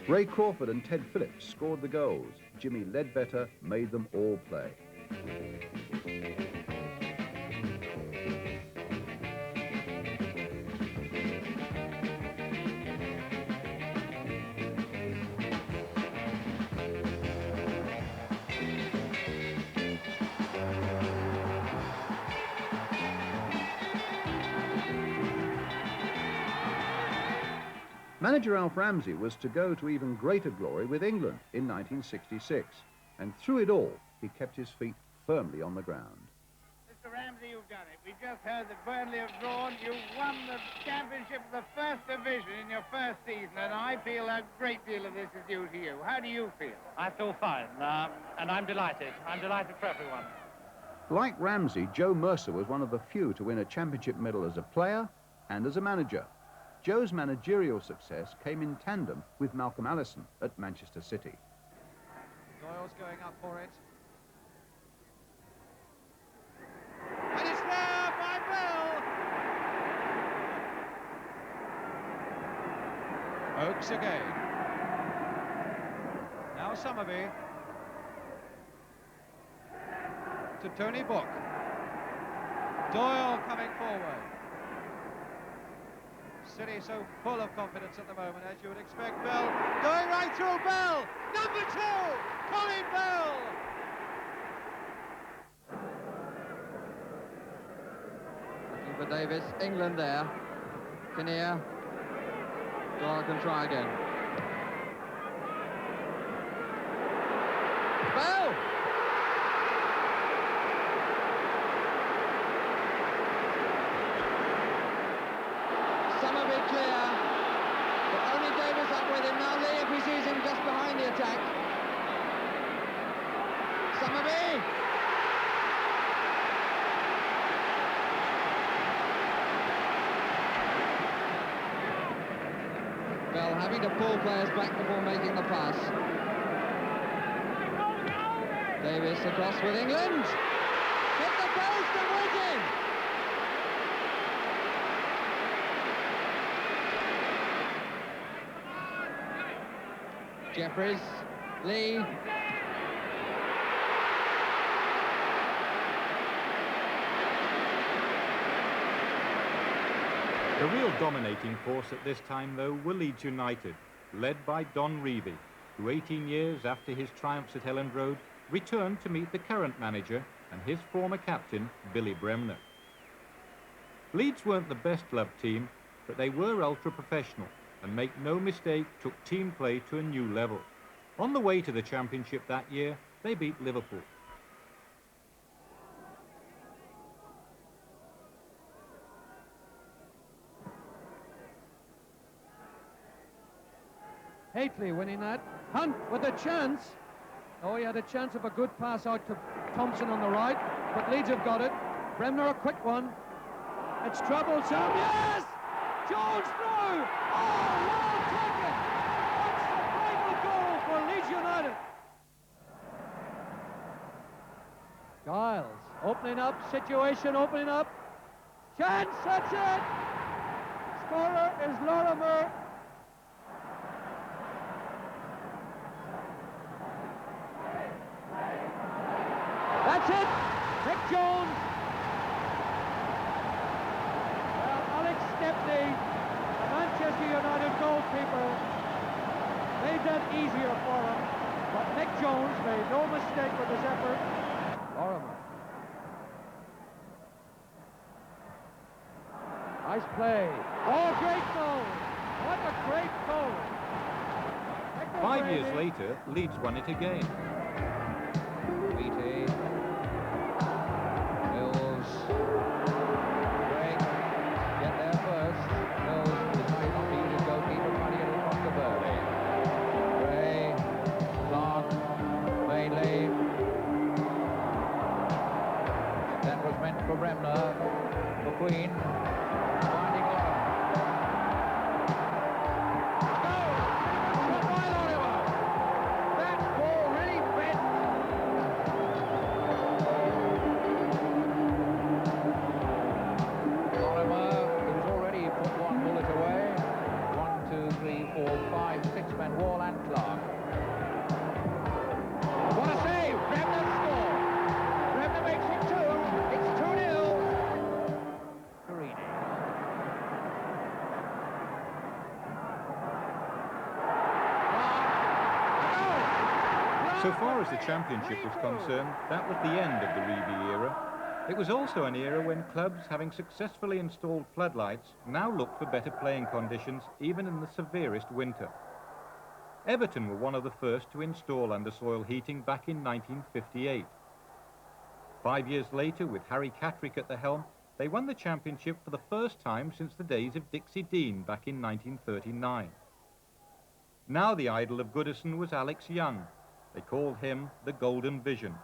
Speaker 1: Ray Crawford and Ted Phillips scored the goals. Jimmy Ledbetter made them all play. Manager Alf Ramsey was to go to even greater glory with England in 1966, and through it all, he kept his feet firmly on the ground.
Speaker 19: Mr. Ramsey, you've done it. We just heard that Burnley have drawn. You won the championship of the 1st Division in your first season, and I feel a great deal of this is due to you. How do you feel?
Speaker 20: I feel fine, and I'm delighted. I'm delighted for everyone.
Speaker 1: Like Ramsey, Joe Mercer was one of the few to win a championship medal as a player and as a manager. Joe's managerial success came in tandem with Malcolm Allison at Manchester City.
Speaker 3: Doyle's going up for it. And it's there by Bell. Oakes again. Now Summerby. To Tony Book. Doyle coming forward. City so full of confidence at the moment, as you would expect. Bell going right through. Bell, number 2, Colin Bell.
Speaker 21: Looking for Davis. England there. Kinnear. Doyle can try again. Bell. Clear, but only Davis up with him now. Lee, if he sees him just behind the attack. Summerby. Bell having to pull players back before making the pass. Davis across with England. Hit the post and Wigan. Jeffries, Lee.
Speaker 4: The real dominating force at this time, though, were Leeds United, led by Don Revie. who 18 years after his triumphs at Elland Road returned to meet the current manager and his former captain, Billy Bremner. Leeds weren't the best-loved team, but they were ultra-professional and, make no mistake, took team play to a new level. On the way to the Championship that year, they beat Liverpool.
Speaker 6: Hateley winning that. Hunt with a chance. Oh, he had a chance of a good pass out to Thompson on the right, but Leeds have got it. Bremner a quick one. It's troublesome. Yes! Jones through! Oh, well taken! That's the final goal for Leeds United. Giles opening up, situation opening up. Chance, that's it! Scorer is Lorimer. That's it! Nick Jones. Well, Alex Stepney, the Manchester United goalkeeper, made that easier for him. But Nick Jones made no mistake with his effort. Lorimer. Nice play. Oh, great goal! What a great goal!
Speaker 4: 5 years later, Leeds won it again.
Speaker 6: Beatty. Mills. Craig. Get there first. Mills decided not to use his goalkeeper, running it across the Burley. Gray. Clark. Bailey. That was meant for Bremner. McQueen. Finding Lorimer. Shot by Lorimer. That ball really bent. Lorimer, who's already put one bullet away. 1, 2, 3, 4, 5, 6-man Wall and Clark. What a save! Bremner score. Bremner makes it 2. It's 2-0. Carini.
Speaker 4: So far as the Championship was concerned, that was the end of the Reeve era. It was also an era when clubs, having successfully installed floodlights, now looked for better playing conditions, even in the severest winter. Everton were one of the first to install undersoil heating back in 1958. 5 years later, with Harry Catterick at the helm, they won the Championship for the first time since the days of Dixie Dean back in 1939. Now the idol of Goodison was Alex Young. They called him the Golden Vision.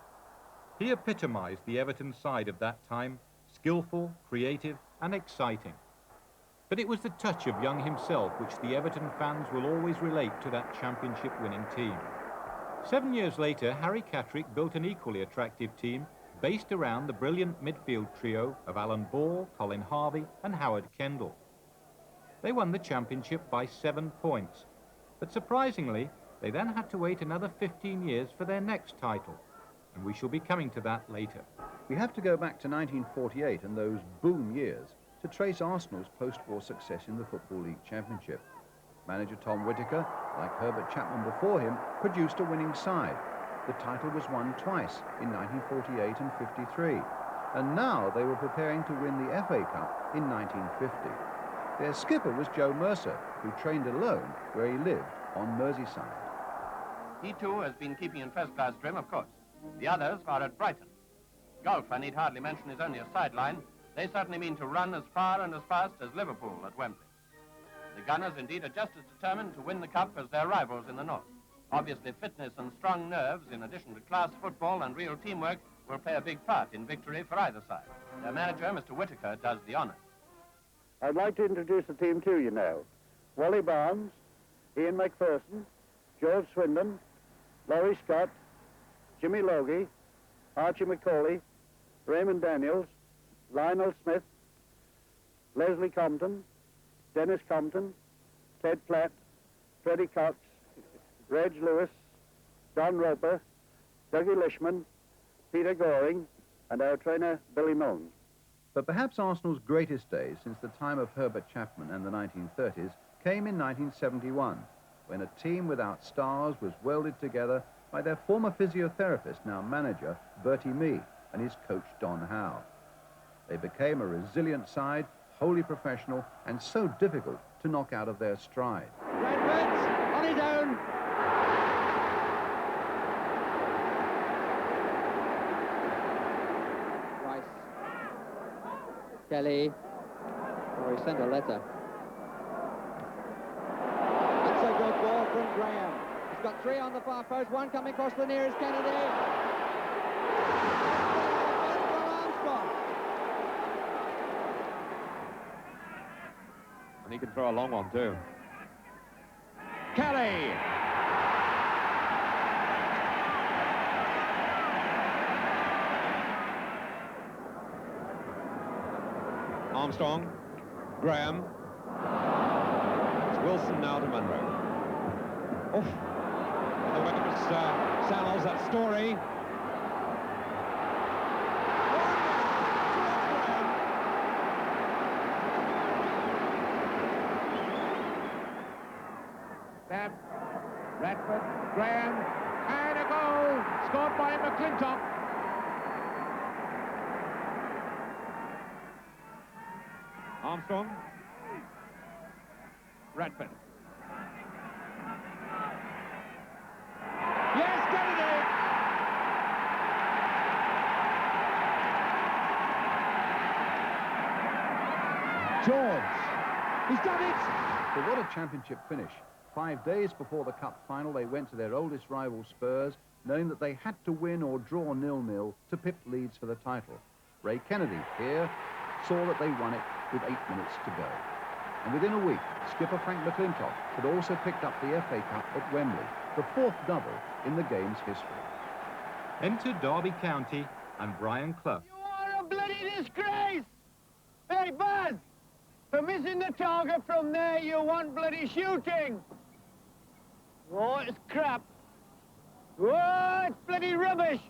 Speaker 4: He epitomised the Everton side of that time, skillful, creative and exciting. But it was the touch of Young himself which the Everton fans will always relate to that Championship-winning team. 7 years later, Harry Catterick built an equally attractive team based around the brilliant midfield trio of Alan Ball, Colin Harvey and Howard Kendall. They won the Championship by 7 points, but surprisingly, they then had to wait another 15 years for their next title, and we shall be coming to that later.
Speaker 1: We have to go back to 1948 and those boom years to trace Arsenal's post-war success in the Football League Championship. Manager Tom Whittaker, like Herbert Chapman before him, produced a winning side. The title was won twice, in 1948 and 53, and now they were preparing to win the FA Cup in 1950. Their skipper was Joe Mercer, who trained alone where he lived on Merseyside.
Speaker 11: He too has been keeping in first-class trim, of course. The others are at Brighton. Golf, I need hardly mention, is only a sideline. They certainly mean to run as far and as fast as Liverpool at Wembley. The Gunners, indeed, are just as determined to win the Cup as their rivals in the north. Obviously, fitness and strong nerves, in addition to class football and real teamwork, will play a big part in victory for either side. Their manager, Mr. Whittaker, does the honours.
Speaker 2: I'd like to introduce the team to you now. Wally Barnes, Ian McPherson, George Swindon, Laurie Scott, Jimmy Logie, Archie McCauley, Raymond Daniels, Lionel Smith, Leslie Compton, Dennis Compton, Ted Platt, Freddie Cox, Reg Lewis, Don Roper, Dougie Lishman, Peter Goring, and our trainer, Billy Milne.
Speaker 1: But perhaps Arsenal's greatest days since the time of Herbert Chapman and the 1930s came in 1971, when a team without stars was welded together by their former physiotherapist, now manager, Bertie Mee, and his coach, Don Howe. They became a resilient side, wholly professional, and so difficult to knock out of their stride.
Speaker 6: Redford on his own. Rice. Kelly. Oh, he sent a letter. That's a good ball from Graham. He's got 3 on the far post, 1 coming across the nearest Kennedy.
Speaker 5: And he can throw a long one too.
Speaker 3: Kelly.
Speaker 5: Armstrong, Graham. It's Wilson now to Munro. Oof. And the way it was Sal's, that story.
Speaker 3: Sam, Radford, Graham, and a goal scored by McClintock.
Speaker 5: Armstrong.
Speaker 3: Radford. Yes, Kennedy! George, he's done it!
Speaker 1: But what a championship finish. 5 days before the cup final, they went to their oldest rival Spurs, knowing that they had to win or draw 0-0 to pip Leeds for the title. Ray Kennedy here saw that they won it with 8 minutes to go. And within a week, skipper Frank McClintock had also picked up the FA Cup at Wembley, the 4th double in the game's history.
Speaker 4: Enter Derby County and Brian Clough.
Speaker 19: You are a bloody disgrace! Hey, Buzz! For missing the target from there, you want bloody shooting! Oh, it's crap. Oh, it's bloody rubbish!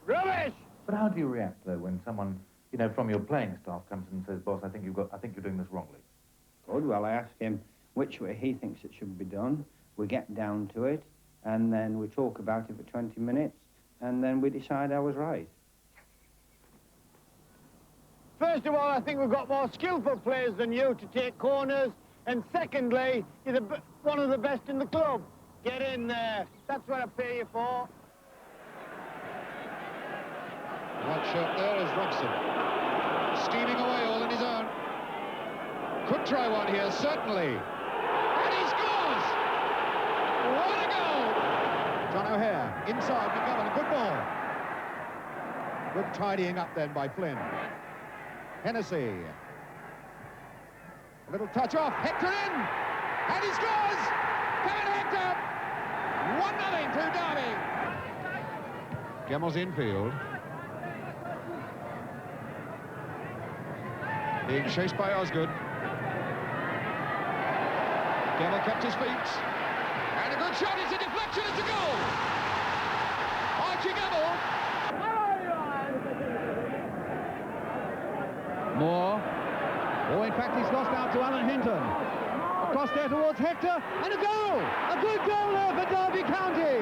Speaker 19: Rubbish!
Speaker 22: But how do you react, though, when someone, you know, from your playing staff comes and says, boss, I think you're doing this wrongly?
Speaker 23: Good. Well, I ask him which way he thinks it should be done. We get down to it, and then we talk about it for 20 minutes, and then we decide I was right.
Speaker 19: First of all, I think we've got more skillful players than you to take corners, and secondly, you're one of the best in the club. Get in there. That's what I pay you for.
Speaker 3: One shot there is Robson. Steaming away all on his own. Could try one here, certainly. And he scores! What a goal! John O'Hare, inside McGovern, a good ball. Good tidying up then by Flynn. Hennessy. A little touch off, Hector in! And he scores! Kevin Hector! 1-0 to Derby. Gemmell's infield. Being chased by Osgood. Gemmell kept his feet. And a good shot, it's a deflection, it's a goal! Archie Gemmell. Moore. Oh, in fact, he's lost out to Alan Hinton. Across there towards Hector, and a goal! A good goal there for Derby County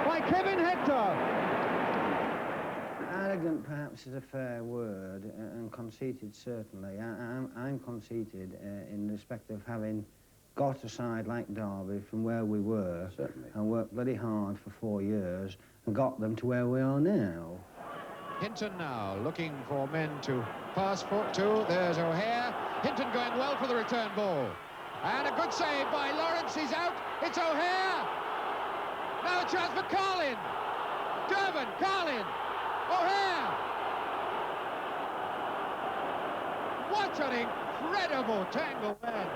Speaker 3: by Kevin Hector.
Speaker 23: Arrogant, perhaps, is a fair word, and conceited, certainly. I'm conceited in respect of having got a side like Derby from where we were, certainly, and worked bloody hard for 4 years, and got them to where we are now.
Speaker 3: Hinton now looking for men to pass to. There's O'Hare. Hinton going well for the return ball. And a good save by Lawrence. He's out. It's O'Hare. Now a chance for Carlin. Durbin, Carlin. O'Hare. What an incredible tangle there.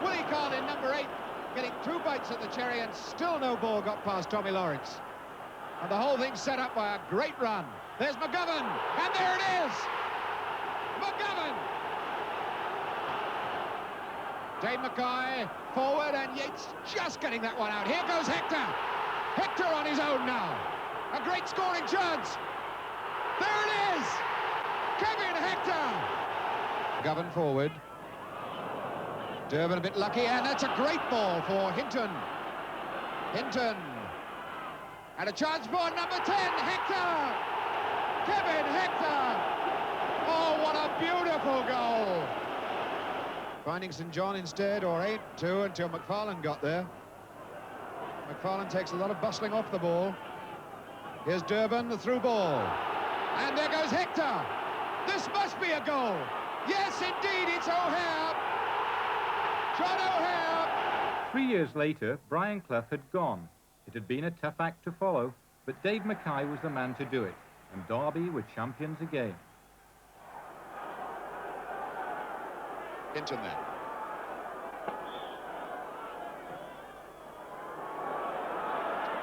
Speaker 3: Willie Carlin, number 8, getting 2 bites at the cherry, and still no ball got past Tommy Lawrence. And the whole thing set up by a great run. There's McGovern, and there it is! McGovern! Dave Mackay forward, and Yates just getting that one out. Here goes Hector. Hector on his own now. A great scoring chance. There it is! Kevin Hector! McGovern forward. Durbin a bit lucky, and that's a great ball for Hinton.
Speaker 7: Hinton. And a chance for number 10, Hector! Kevin Hector! Oh, what a beautiful goal! Finding St John instead, or 8-2 until McFarlane got there. McFarlane takes a lot of bustling off the ball. Here's Durban, the through ball. And there goes Hector! This must be a goal! Yes, indeed, it's O'Hare! John O'Hare!
Speaker 4: 3 years later, Brian Clough had gone. It had been a tough act to follow, but Dave Mackay was the man to do it, and Derby were champions again.
Speaker 7: Hinton then.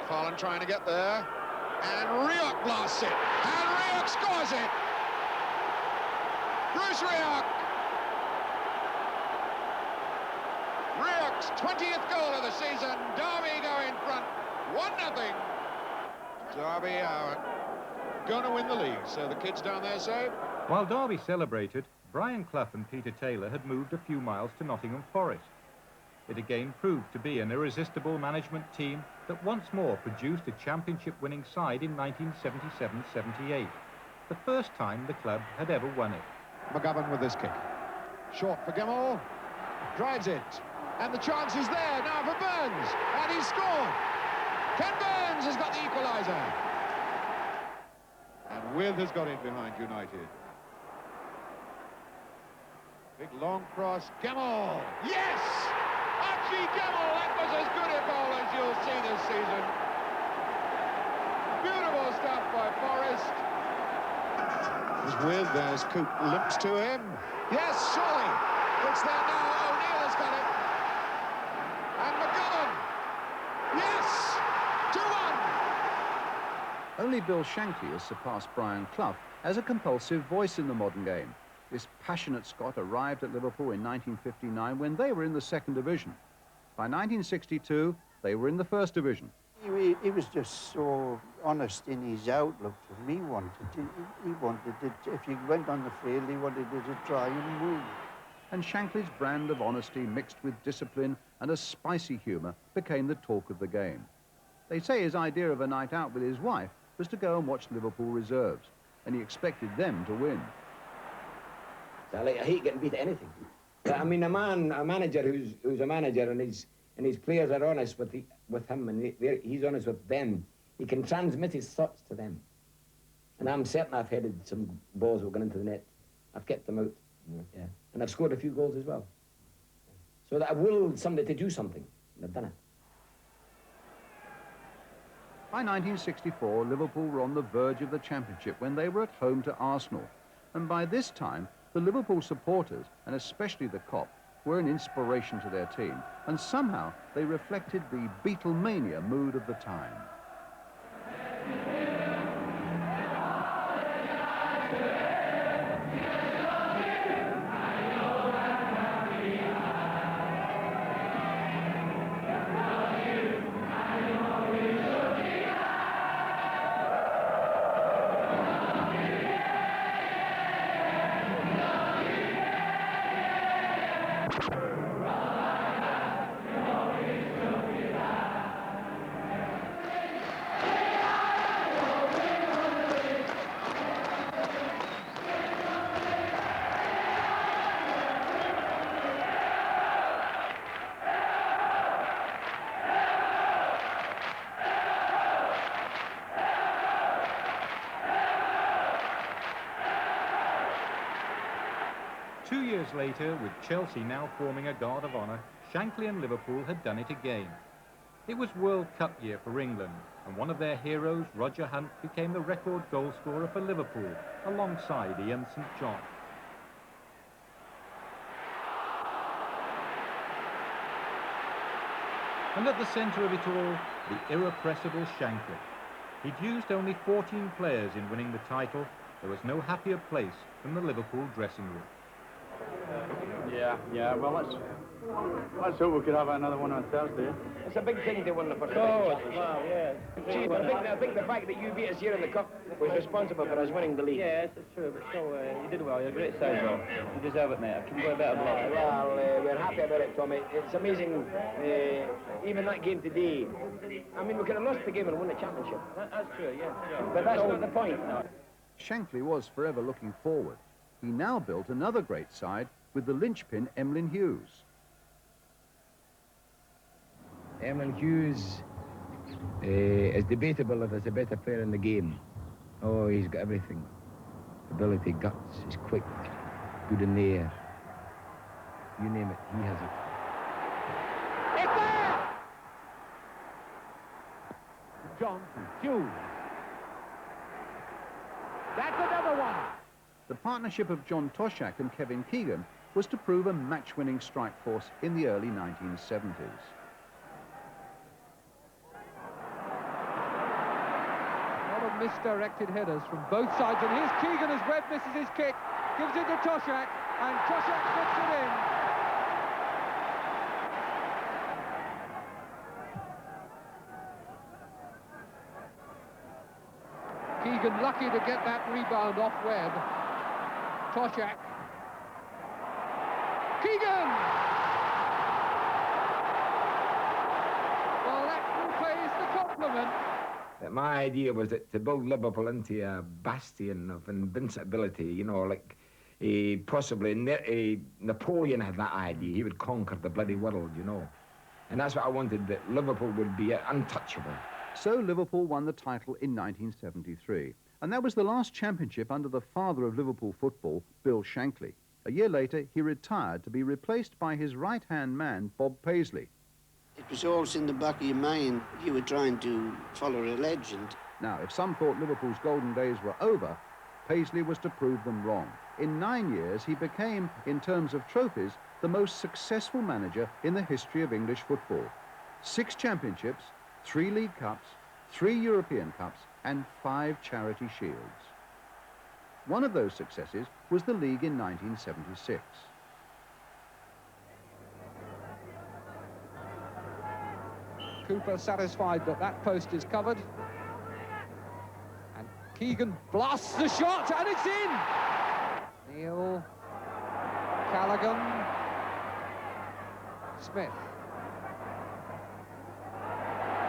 Speaker 7: McFarlane trying to get there, and Rioch blasts it, and Rioch scores it! Bruce Rioch! Rioch's 20th goal of the season. Derby go in front, 1-0. Derby are going to win the league, so the kids down there say.
Speaker 4: While Derby celebrated, Brian Clough and Peter Taylor had moved a few miles to Nottingham Forest. It again proved to be an irresistible management team that once more produced a championship-winning side in 1977-78, the first time the club had ever won it.
Speaker 7: McGovern with this kick. Short for Gemmell. Drives it. And the chance is there now for Burns. And he's scored. Ken Burns has got the equaliser. And Will has got in behind United. Big long cross. Gemmell. Yes! Archie Gemmell. That was as good a goal as you'll see this season. Beautiful stuff by Forrest. There's Will. There's Coop. Limps to him. Yes, surely. It's there now. O'Neill has got it. And McGovern. Yes! 2-1.
Speaker 1: Only Bill Shankly has surpassed Brian Clough as a compulsive voice in the modern game. This passionate Scot arrived at Liverpool in 1959 when they were in the second division. By 1962, they were in the first division.
Speaker 8: He was just so honest in his outlook. He wanted it. If you went on the field, he wanted you to try and win.
Speaker 1: And Shankly's brand of honesty mixed with discipline and a spicy humour became the talk of the game. They say his idea of a night out with his wife was to go and watch Liverpool reserves, and he expected them to win.
Speaker 12: I hate getting beat at anything. But, I mean, a manager who's a manager and his players are honest with him and he's honest with them, he can transmit his thoughts to them. And I'm certain I've headed some balls that were going into the net. I've kept them out. Yeah. And I've scored a few goals as well. So that I've willed somebody to do something, and I've done it.
Speaker 1: By 1964, Liverpool were on the verge of the championship when they were at home to Arsenal. And by this time, the Liverpool supporters, and especially the Kop, were an inspiration to their team. And somehow they reflected the Beatlemania mood of the time. Later, with Chelsea now forming a guard of honour, Shankly and Liverpool had done it again. It was World Cup year for England, and one of their heroes, Roger Hunt, became the record goal scorer for Liverpool, alongside Ian St John. And at the centre of it all, the irrepressible Shankly. He'd used only 14 players in winning the title. There was no happier place than the Liverpool dressing room.
Speaker 24: Yeah, well, let's hope we could have another one on Thursday.
Speaker 10: It's a big thing to win the first
Speaker 24: championship. Wow, yeah.
Speaker 10: Gee, but I think the fact that you beat us here in the Cup was responsible for us winning the league.
Speaker 24: Yes, it's true, but still, you did well. You're a great side, though. You deserve it, mate. I couldn't go a better block.
Speaker 10: Well, we're happy
Speaker 12: you about it, Tommy. It's amazing, even that game today. I mean, we could have lost the game and won the championship. That's true, yeah. But that's not the point.
Speaker 1: Shankly was forever looking forward. He now built another great side with the linchpin Emlyn Hughes.
Speaker 12: Emlyn Hughes is debatable if he's a better player in the game. Oh, he's got everything. Ability, guts, he's quick, good in the air. You name it, he has it.
Speaker 3: It's there! John Hughes. That's another one.
Speaker 1: The partnership of John Toshak and Kevin Keegan was to prove a match-winning strike force in the early 1970s.
Speaker 6: Misdirected headers from both sides, and here's Keegan as Webb misses his kick, gives it to Toshak, and Toshak puts it in. Keegan lucky to get that rebound off Webb. Toshak. Keegan! Well, that pays the compliment.
Speaker 12: My idea was that to build Liverpool into a bastion of invincibility, you know, like possibly Napoleon had that idea. He would conquer the bloody world, you know. And that's what I wanted, that Liverpool would be untouchable.
Speaker 1: So Liverpool won the title in 1973. And that was the last championship under the father of Liverpool football, Bill Shankly. A year later, he retired to be replaced by his right-hand man, Bob Paisley.
Speaker 8: It was always in the back of your mind. You were trying to follow a legend.
Speaker 1: Now, if some thought Liverpool's golden days were over, Paisley was to prove them wrong. In 9 years, he became, in terms of trophies, the most successful manager in the history of English football. 6 championships, 3 League Cups, 3 European Cups, and 5 Charity Shields. One of those successes was the league in 1976.
Speaker 6: Cooper satisfied that that post is covered. And Keegan blasts the shot, and it's in! Neil, Callaghan, Smith.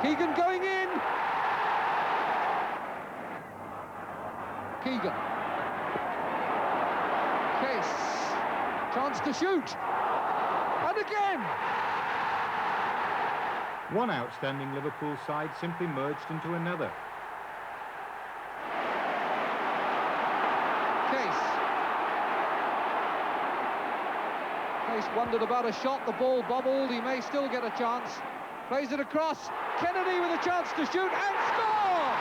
Speaker 6: Keegan going in! Keegan. Case. Chance to shoot. And again!
Speaker 4: One outstanding Liverpool side simply merged into another.
Speaker 6: Case wondered about a shot, the ball bobbled, he may still get a chance. Plays it across, Kennedy with a chance to shoot and score!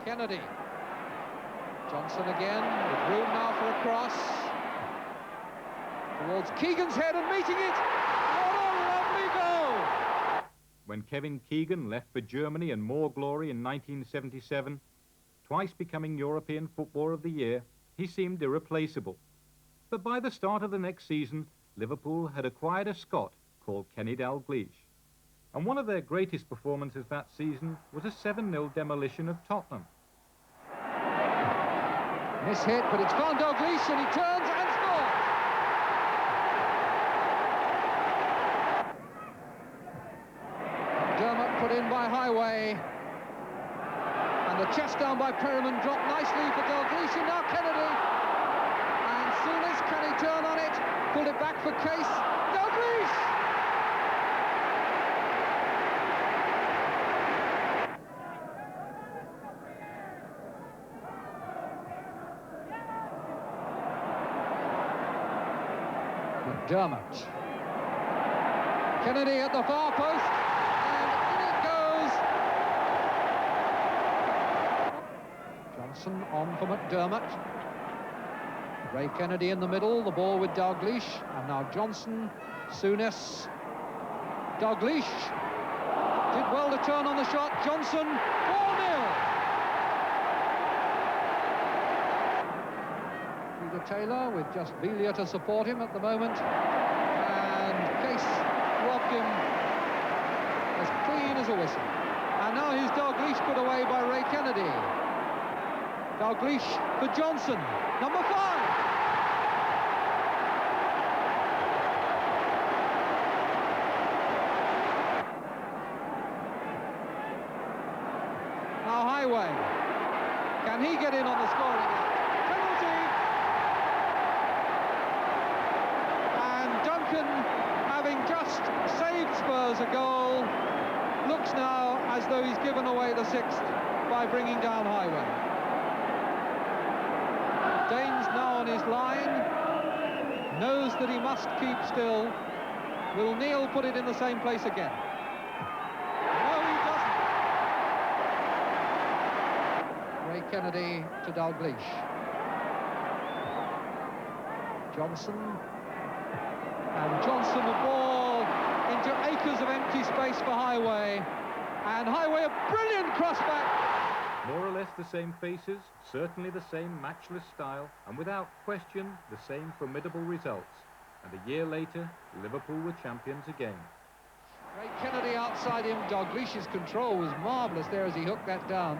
Speaker 6: Kennedy. Johnson again, with room now for a cross. Towards Keegan's head and meeting it. What a lovely goal!
Speaker 4: When Kevin Keegan left for Germany and more glory in 1977, twice becoming European Footballer of the Year, he seemed irreplaceable. But by the start of the next season, Liverpool had acquired a Scot called Kenny Dalglish. And one of their greatest performances that season was a 7-0 demolition of Tottenham.
Speaker 6: Miss hit, but it's found Dalglish and he turns and scores! Dermot put in by Highway. And the chest down by Perriman dropped nicely for Dalglish, and now Kennedy. And Souness, can he turn on it? Pulled it back for Case. Dalglish! McDermott. Kennedy at the far post. And in it goes. Johnson on for McDermott. Ray Kennedy in the middle, the ball with Dalglish, and now Johnson, Souness, Dalglish, did well to turn on the shot, Johnson, 4-0! Peter Taylor with just Villa to support him at the moment, and Case robbed him as clean as a whistle. And now here's Dalglish put away by Ray Kennedy. Dalglish for Johnson, number 5. away. Can he get in on the scoring end? Penalty! And Duncan, having just saved Spurs a goal, looks now as though he's given away the sixth by bringing down Highway. Dane's now on his line, knows that he must keep still. Will Neil put it in the same place again? No, he doesn't. Ray Kennedy to Dalglish. Johnson. And Johnson, the ball into acres of empty space for Highway. And Highway, a brilliant crossback.
Speaker 4: More or less the same faces, certainly the same matchless style, and without question, the same formidable results. And a year later, Liverpool were champions again.
Speaker 6: Ray Kennedy outside him. Dalglish's control was marvellous there as he hooked that down.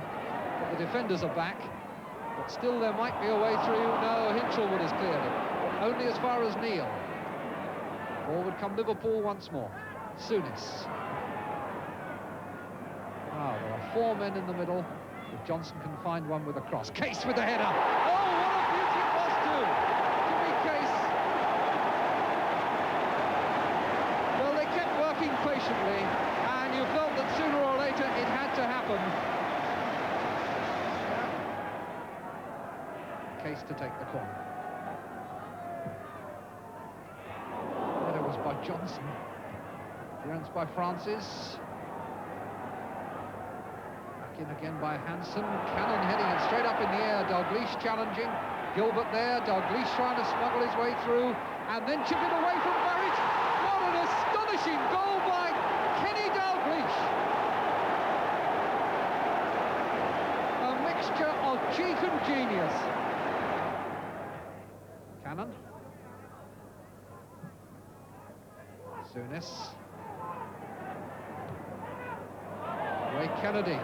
Speaker 6: But the defenders are back. But still there might be a way through. No, Hinchelwood has cleared it. Only as far as Neil. Forward come Liverpool once more. Souness. Now there are four men in the middle. If Johnson can find one with a cross. Case with the header. Oh, what a beauty it was too. Jimmy Case. Well, they kept working patiently, and you felt that sooner or later it had to happen. Case to take the corner. Header was by Johnson. Clearance by Francis. In again by Hansen. Cannon heading it straight up in the air. Dalglish challenging. Gilbert there. Dalglish trying to smuggle his way through. And then chip it away from Burridge. What an astonishing goal by Kenny Dalglish. A mixture of cheek and genius. Cannon. Souness. Ray Kennedy.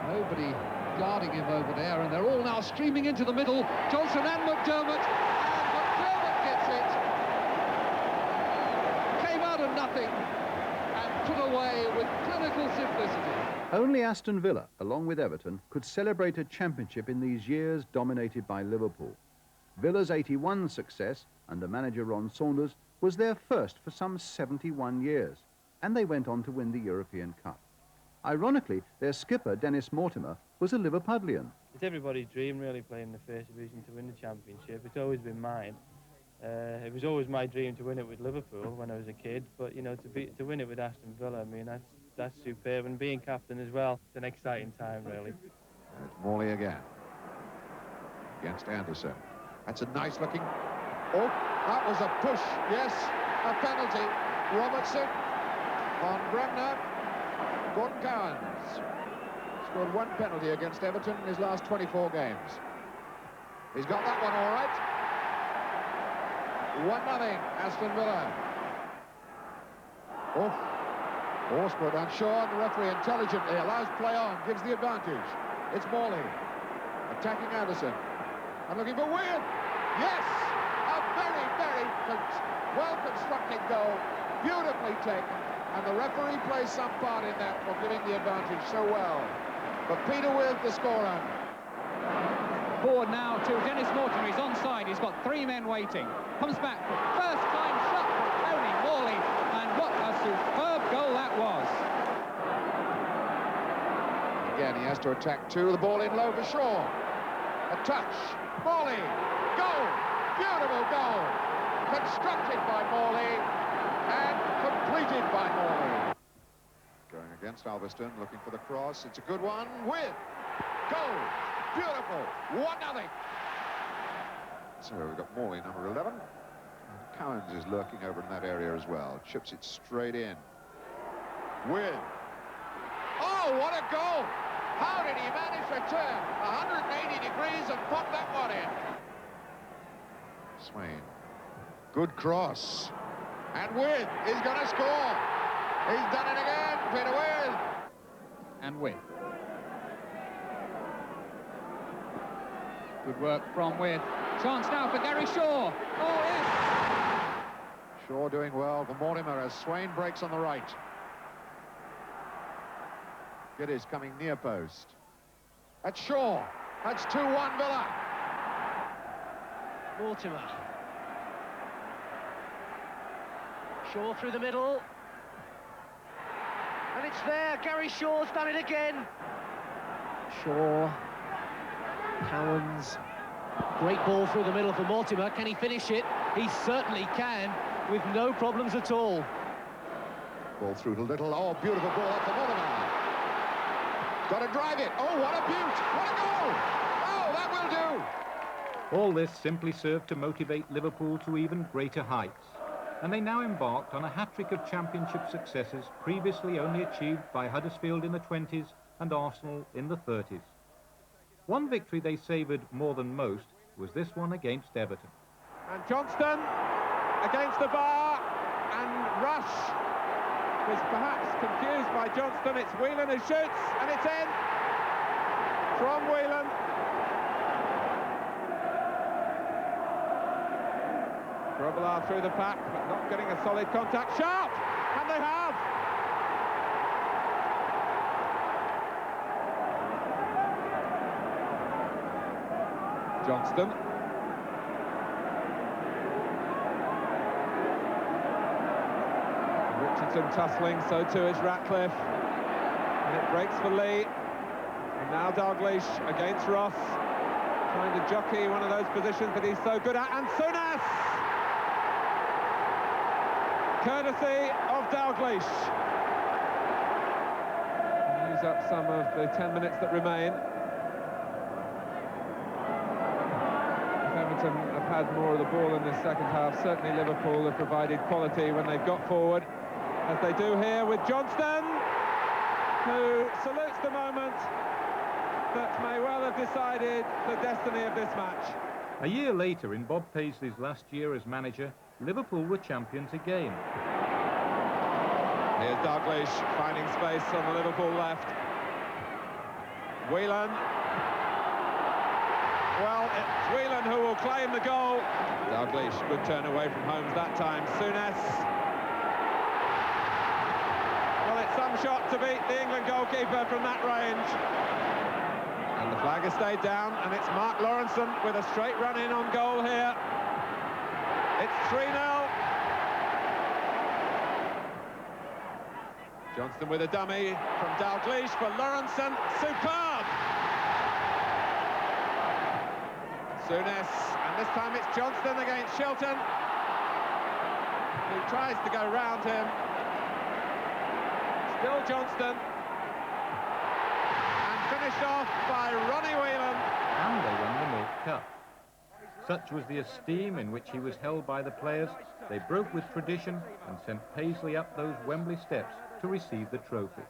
Speaker 6: Nobody guarding him over there, and they're all now streaming into the middle. Johnson and McDermott, and McDermott gets it. Came out of nothing and put away with clinical simplicity.
Speaker 1: Only Aston Villa, along with Everton, could celebrate a championship in these years dominated by Liverpool. Villa's 81 success under manager Ron Saunders was their first for some 71 years, and they went on to win the European Cup. Ironically, their skipper, Dennis Mortimer, was a Liverpudlian.
Speaker 9: It's everybody's dream, really, playing the First Division to win the Championship. It's always been mine. It was always my dream to win it with Liverpool when I was a kid, but, you know, to win it with Aston Villa, I mean, that's superb. And being captain as well, it's an exciting time, really.
Speaker 7: There's Morley again. Against Anderson. That's a nice-looking... Oh, that was a push, yes, a penalty. Robertson on Bremner. Gordon Cowans scored one penalty against Everton in his last 24 games. He's got that one all right. 1-0, Aston Villa. Oh, Horsford on shore, and the referee intelligently allows play on, gives the advantage. It's Morley attacking Anderson and looking for Weir. Yes, a very, very well-constructed goal, beautifully taken. And the referee plays some part in that for giving the advantage so well. But Peter Weir, the scorer.
Speaker 13: Forward now to Dennis Mortimer. He's onside. He's got three men waiting. Comes back. First time shot for Tony Morley. And what a superb goal that was.
Speaker 7: Again, he has to attack two. The ball in low for Shaw. A touch. Morley. Goal. Beautiful goal. Constructed by Morley. And completed by Morley. Going against Alveston, looking for the cross. It's a good one with goal. Beautiful. 1-0. So we've got Morley, number 11. And Cowans is lurking over in that area as well. Chips it straight in. With. Oh, what a goal! How did he manage to turn 180 degrees and pop that one in? Swain. Good cross. And With is going to score. He's done it again, Peter With.
Speaker 13: And With. Good work from With. Chance now for Gary Shaw. Oh, yes.
Speaker 7: Shaw doing well for Mortimer as Swain breaks on the right. Geddes coming near post. That's Shaw. That's 2-1 Villa.
Speaker 14: Mortimer. Shaw through the middle. And it's there. Gary Shaw's done it again. Shaw. Cowans. Great ball through the middle for Mortimer. Can he finish it? He certainly can, with no problems at all.
Speaker 7: Ball through to Little. Oh, beautiful ball up for Mortimer. Got to drive it. Oh, what a beaut. What a goal. Oh, that will do.
Speaker 4: All this simply served to motivate Liverpool to even greater heights, and they now embarked on a hat-trick of championship successes previously only achieved by Huddersfield in the 20s and Arsenal in the 30s. One victory they savoured more than most was this one against Everton.
Speaker 5: And Johnston against the bar, and Rush was perhaps confused by Johnston. It's Whelan who shoots, and it's in from Whelan. Robillard through the pack, but not getting a solid contact. Sharp! And they have! Johnston. Richardson tussling, so too is Ratcliffe. And it breaks for Lee. And now Dalglish against Ross. Trying to jockey one of those positions that he's so good at. And Souness! Courtesy of Dalglish. Use up some of the 10 minutes that remain. Everton have had more of the ball in this second half. Certainly Liverpool have provided quality when they've got forward, as they do here with Johnston, who salutes the moment that may well have decided the destiny of this match.
Speaker 4: A year later, in Bob Paisley's last year as manager, Liverpool were champions again.
Speaker 5: Here's Dalglish finding space on the Liverpool left. Whelan. Well, it's Whelan who will claim the goal. Dalglish, good turn away from Holmes that time. Souness. Well, it's some shot to beat the England goalkeeper from that range. And the flag has stayed down, and it's Mark Lawrenson with a straight run in on goal here. It's 3-0. Johnston with a dummy from Dalglish for Lawrenson. Superb! Souness, and this time it's Johnston against Shilton, who tries to go round him. Still Johnston. And finished off by Ronnie Whelan.
Speaker 4: And they won the Milk Cup. Such was the esteem in which he was held by the players, they broke with tradition and sent Paisley up those Wembley steps to receive the trophy.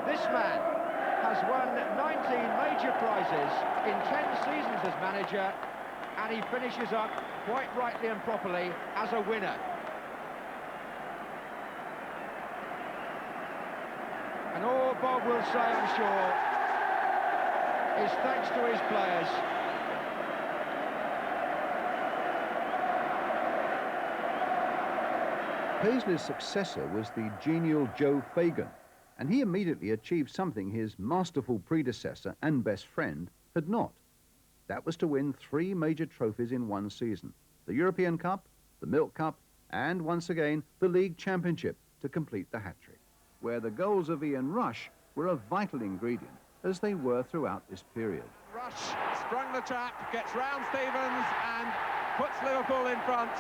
Speaker 3: This man has won 19 major prizes in 10 seasons as manager, and he finishes up, quite rightly and properly, as a winner. And all Bob will say, I'm sure, is thanks to his players.
Speaker 1: Paisley's successor was the genial Joe Fagan, and he immediately achieved something his masterful predecessor and best friend had not. That was to win 3 major trophies in one season: the European Cup, the Milk Cup, and once again the League Championship to complete the hat-trick, where the goals of Ian Rush were a vital ingredient, as they were throughout this period.
Speaker 5: Rush sprung the trap, gets round Stevens and puts Liverpool in front.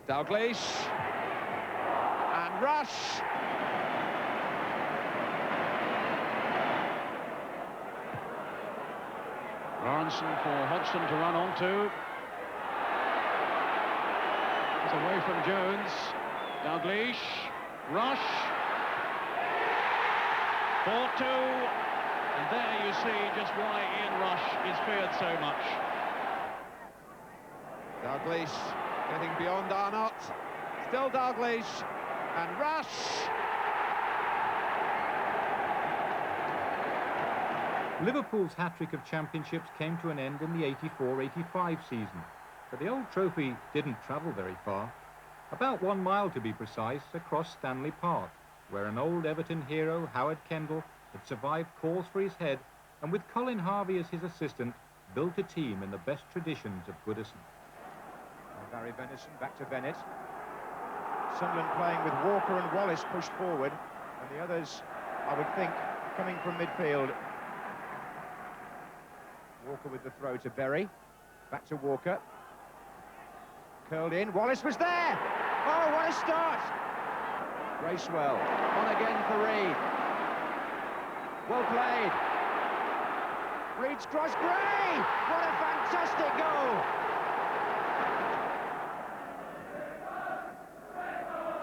Speaker 5: Dalglish and Rush.
Speaker 15: Lawrenson for Hodgson to run onto. It's away from Jones. Dalglish, Rush. 4-2. And there you see just why Ian Rush is feared so much.
Speaker 5: Dalglish getting beyond Arnott. Still Dalglish and Rush.
Speaker 4: Liverpool's hat-trick of championships came to an end in the 84-85 season, but the old trophy didn't travel very far. About 1 mile, to be precise, across Stanley Park, where an old Everton hero, Howard Kendall, had survived calls for his head and with Colin Harvey as his assistant, built a team in the best traditions of Goodison.
Speaker 3: Barry Venison back to Bennett. Sunderland playing with Walker and Wallace pushed forward, and the others, I would think, coming from midfield. Walker with the throw to Berry. Back to Walker. Curled in. Wallace was there! Oh, what a start! Bracewell. On again for Reid. Well played. Reid's cross. Gray! What a fantastic goal!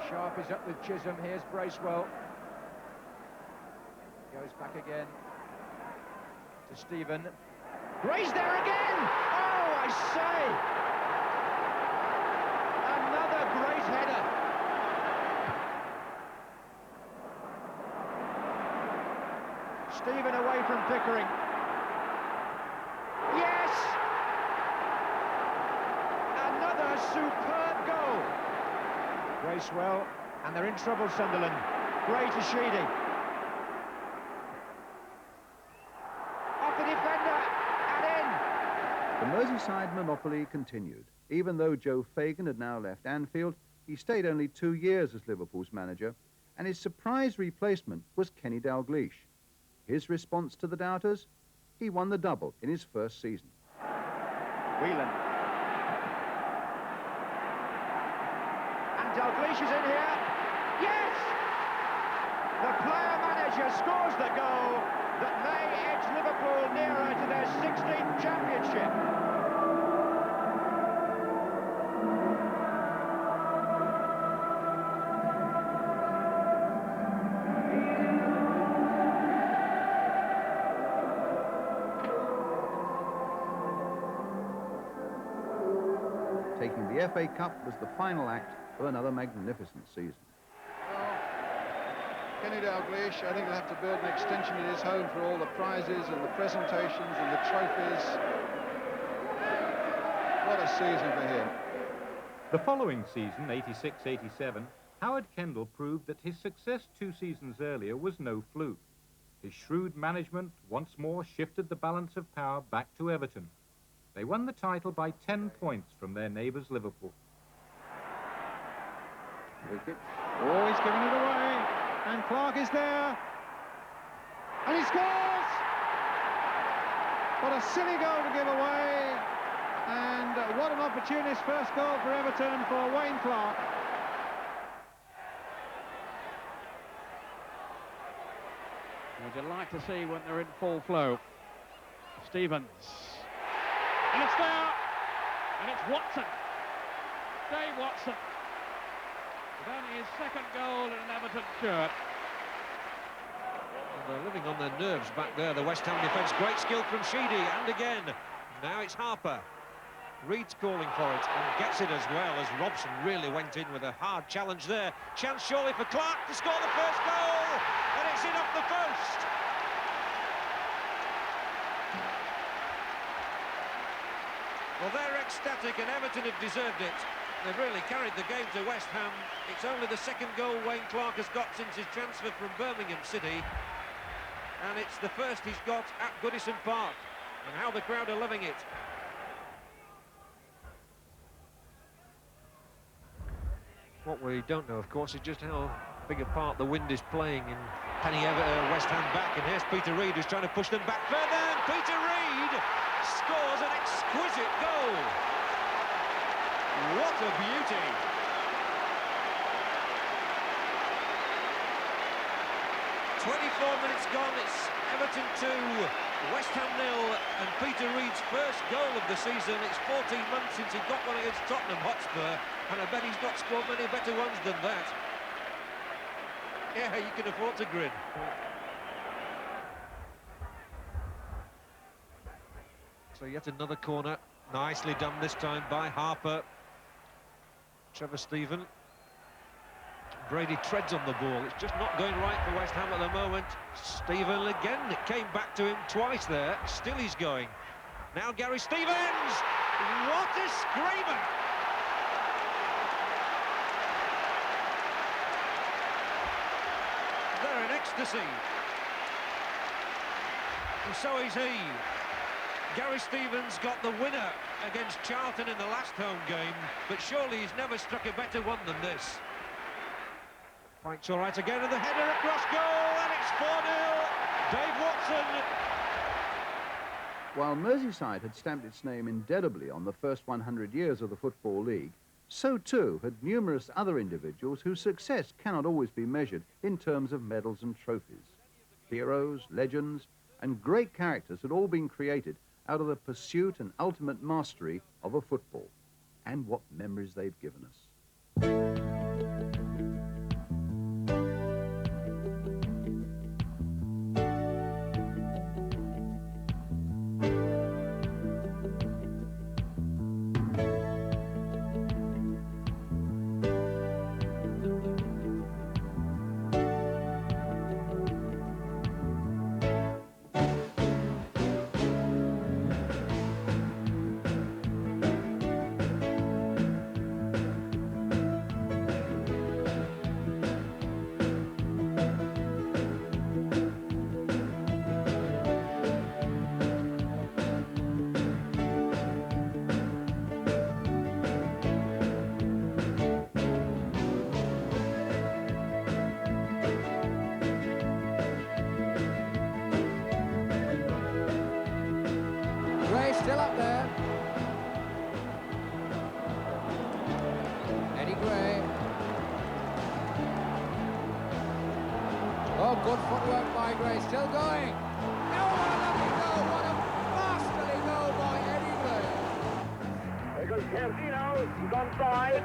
Speaker 3: Sharp is up with Chisholm. Here's Bracewell. Goes back again to Stephen. Gray's there again! Oh, I say! Another great header. Stephen away from Pickering. Yes! Another superb goal. Bracewell, and they're in trouble, Sunderland. Gray to Sheedy. Off the defender, and in.
Speaker 1: The Merseyside monopoly continued. Even though Joe Fagan had now left Anfield, he stayed only 2 years as Liverpool's manager, and his surprise replacement was Kenny Dalglish. His response to the doubters? He won the double in his first season.
Speaker 3: Whelan. And Dalglish is in here. Yes! The player-manager scores the goal that may edge Liverpool nearer to their 16th championship.
Speaker 1: Taking the FA Cup was the final act of another magnificent season.
Speaker 16: Kenny Dalglish, I think he'll have to build an extension in his home for all the prizes and the presentations and the trophies. What a season for him.
Speaker 4: The following season, 86-87, Howard Kendall proved that his success 2 seasons earlier was no fluke. His shrewd management once more shifted the balance of power back to Everton. They won the title by 10 points from their neighbours Liverpool.
Speaker 3: Wicket. Oh, he's given it away. And Clark is there. And he scores! What a silly goal to give away. And what an opportunist first goal for Everton for Wayne Clark.
Speaker 15: Would you like to see when they're in full flow? Stevens. And it's there. And it's Watson. Dave Watson. With only his second goal in an Everton shirt.
Speaker 17: And they're living on their nerves back there, the West Ham defence. Great skill from Sheedy, and again. Now it's Harper. Reid's calling for it and gets it as well, as Robson really went in with a hard challenge there. Chance surely for Clark to score the first goal, and it's in off the post. Well, they're ecstatic, and Everton have deserved it. They've really carried the game to West Ham. It's only the second goal Wayne Clark has got since his transfer from Birmingham City, and it's the first he's got at Goodison Park, and how the crowd are loving it. What we don't know, of course, is just how big a part the wind is playing in penning West Ham back. And here's Peter Reid, who's trying to push them back further. And Peter Reid scores an exquisite goal. What a beauty. "24 minutes gone, it's Everton 2, West Ham 0, and Peter Reid's first goal of the season. It's 14 months since he got one against Tottenham Hotspur, and I bet he's not scored many better ones than that. Yeah, you can afford to grin. So yet another corner, nicely done this time by Harper. Trevor Stephen. Brady treads on the ball. It's just not going right for West Ham at the moment. Stephen again, it came back to him twice there. Still he's going. Now Gary Stevens! What a screamer! ecstasy. And so is he. Gary Stevens got the winner against Charlton in the last home game, but surely he's never struck a better one than this. Fights all right again, and the header across goal, and it's 4-0. Dave Watson.
Speaker 1: While Merseyside had stamped its name indelibly on the first 100 years of the Football League, so too had numerous other individuals whose success cannot always be measured in terms of medals and trophies. Heroes, legends, and great characters had all been created out of the pursuit and ultimate mastery of a football. And what memories they've given us.
Speaker 13: Still up there. Eddie Gray. Oh, good footwork by Gray. Still going. Oh, what a lovely goal. What a masterly goal by Eddie Gray.
Speaker 19: There goes Campino. He's onside.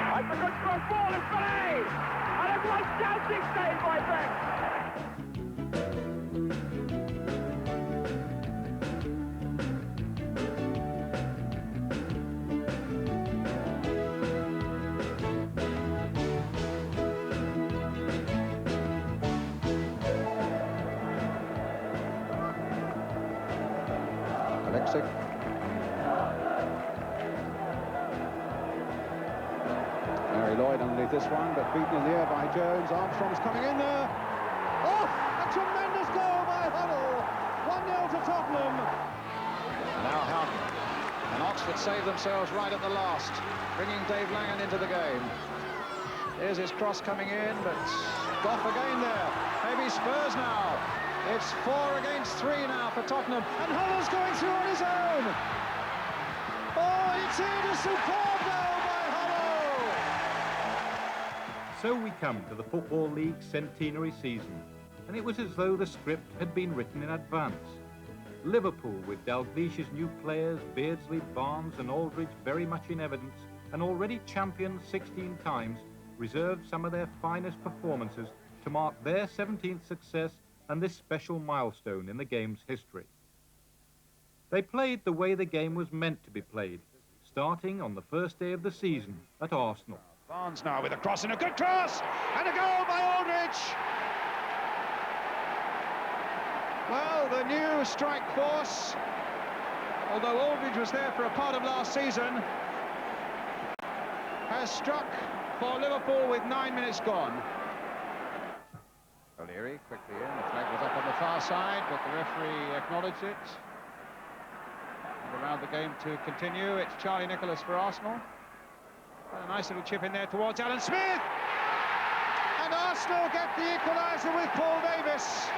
Speaker 19: That's a good cross ball. It's Filet. And a great shouting save by Beck.
Speaker 16: Mary Lloyd underneath this one, but beaten in the air by Jones. Armstrong's coming in there. Oh, a tremendous goal by Huddle. 1-0 to Tottenham. Now Houghton. And Oxford save themselves right at the last, bringing Dave Langan into the game. Here's his cross coming in, but Goff again there. Maybe Spurs now. It's 4 against 3 now for Tottenham. And Huddle's going through on his own. Oh, it's in, a superb goal by Huddle.
Speaker 4: So we come to the Football League centenary season, and it was as though the script had been written in advance. Liverpool, with Dalglish's new players, Beardsley, Barnes and Aldridge very much in evidence, and already champions 16 times, reserved some of their finest performances to mark their 17th success and this special milestone in the game's history. They played the way the game was meant to be played, starting on the first day of the season at Arsenal.
Speaker 16: Barnes now with a cross, and a good cross, and a goal by Aldridge. Well, the new strike force, although Aldridge was there for a part of last season, has struck for Liverpool with 9 minutes gone. O'Leary quickly in, the flag was up on the far side, but the referee acknowledged it. And allowed the game to continue. It's Charlie Nicholas for Arsenal. And a nice little chip in there towards Alan Smith. And Arsenal get the equaliser with Paul Davis.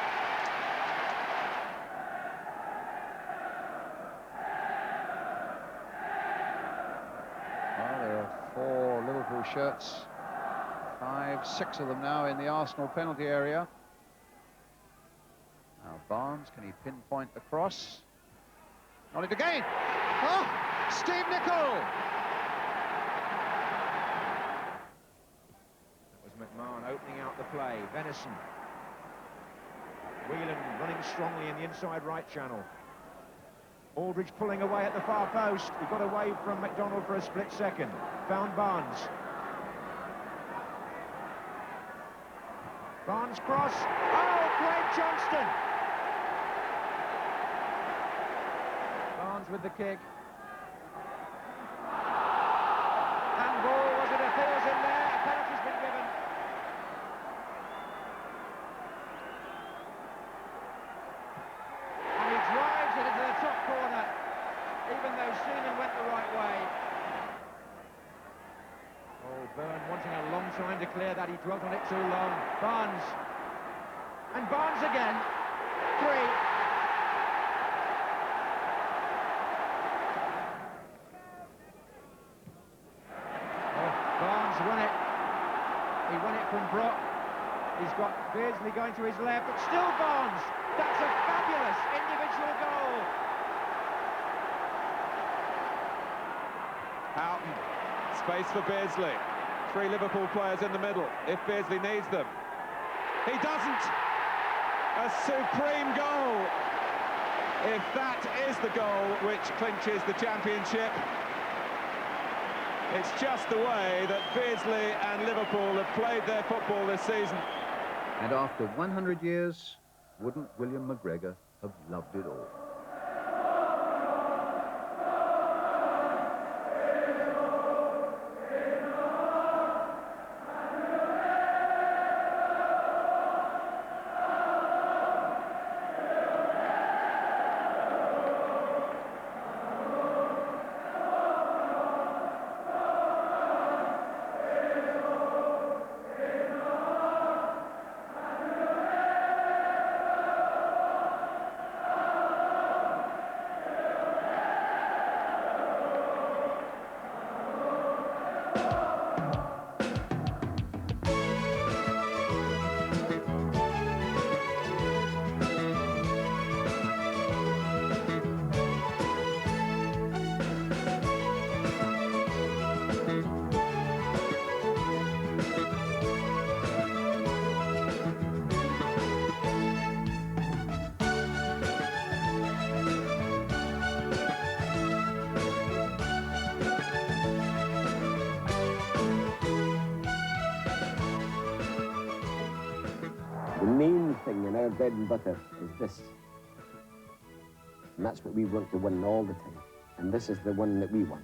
Speaker 16: Well, there are 4 Liverpool shirts. 5, 6 of them now in the Arsenal penalty area. Now Barnes, can he pinpoint the cross? Not it again! Oh! Steve Nicol!
Speaker 11: That was McMahon opening out the play. Venison. Whelan running strongly in the inside right channel. Aldridge pulling away at the far post. He got away from McDonald for a split second. Found Barnes. Barnes cross. Oh, Greg Johnston. Barnes with the kick. Handball, was it? A feels in there. A penalty's been given.
Speaker 3: and went the right way. Oh, Byrne wanting a long time to clear that. He dwelt on it too long. Barnes. And Barnes again. 3. Oh, Barnes won it. He won it from Brock. He's got Paisley going to his left, but still Barnes. That's a fabulous individual goal.
Speaker 5: Houghton, space for Paisley. 3 Liverpool players in the middle, if Paisley needs them. He doesn't! A supreme goal! If that is the goal which clinches the championship, it's just the way that Paisley and Liverpool have played their football this season.
Speaker 1: And after 100 years, wouldn't William McGregor have loved it all?
Speaker 12: The main thing in our bread and butter is this. And that's what we want to win all the time. And this is the one that we want.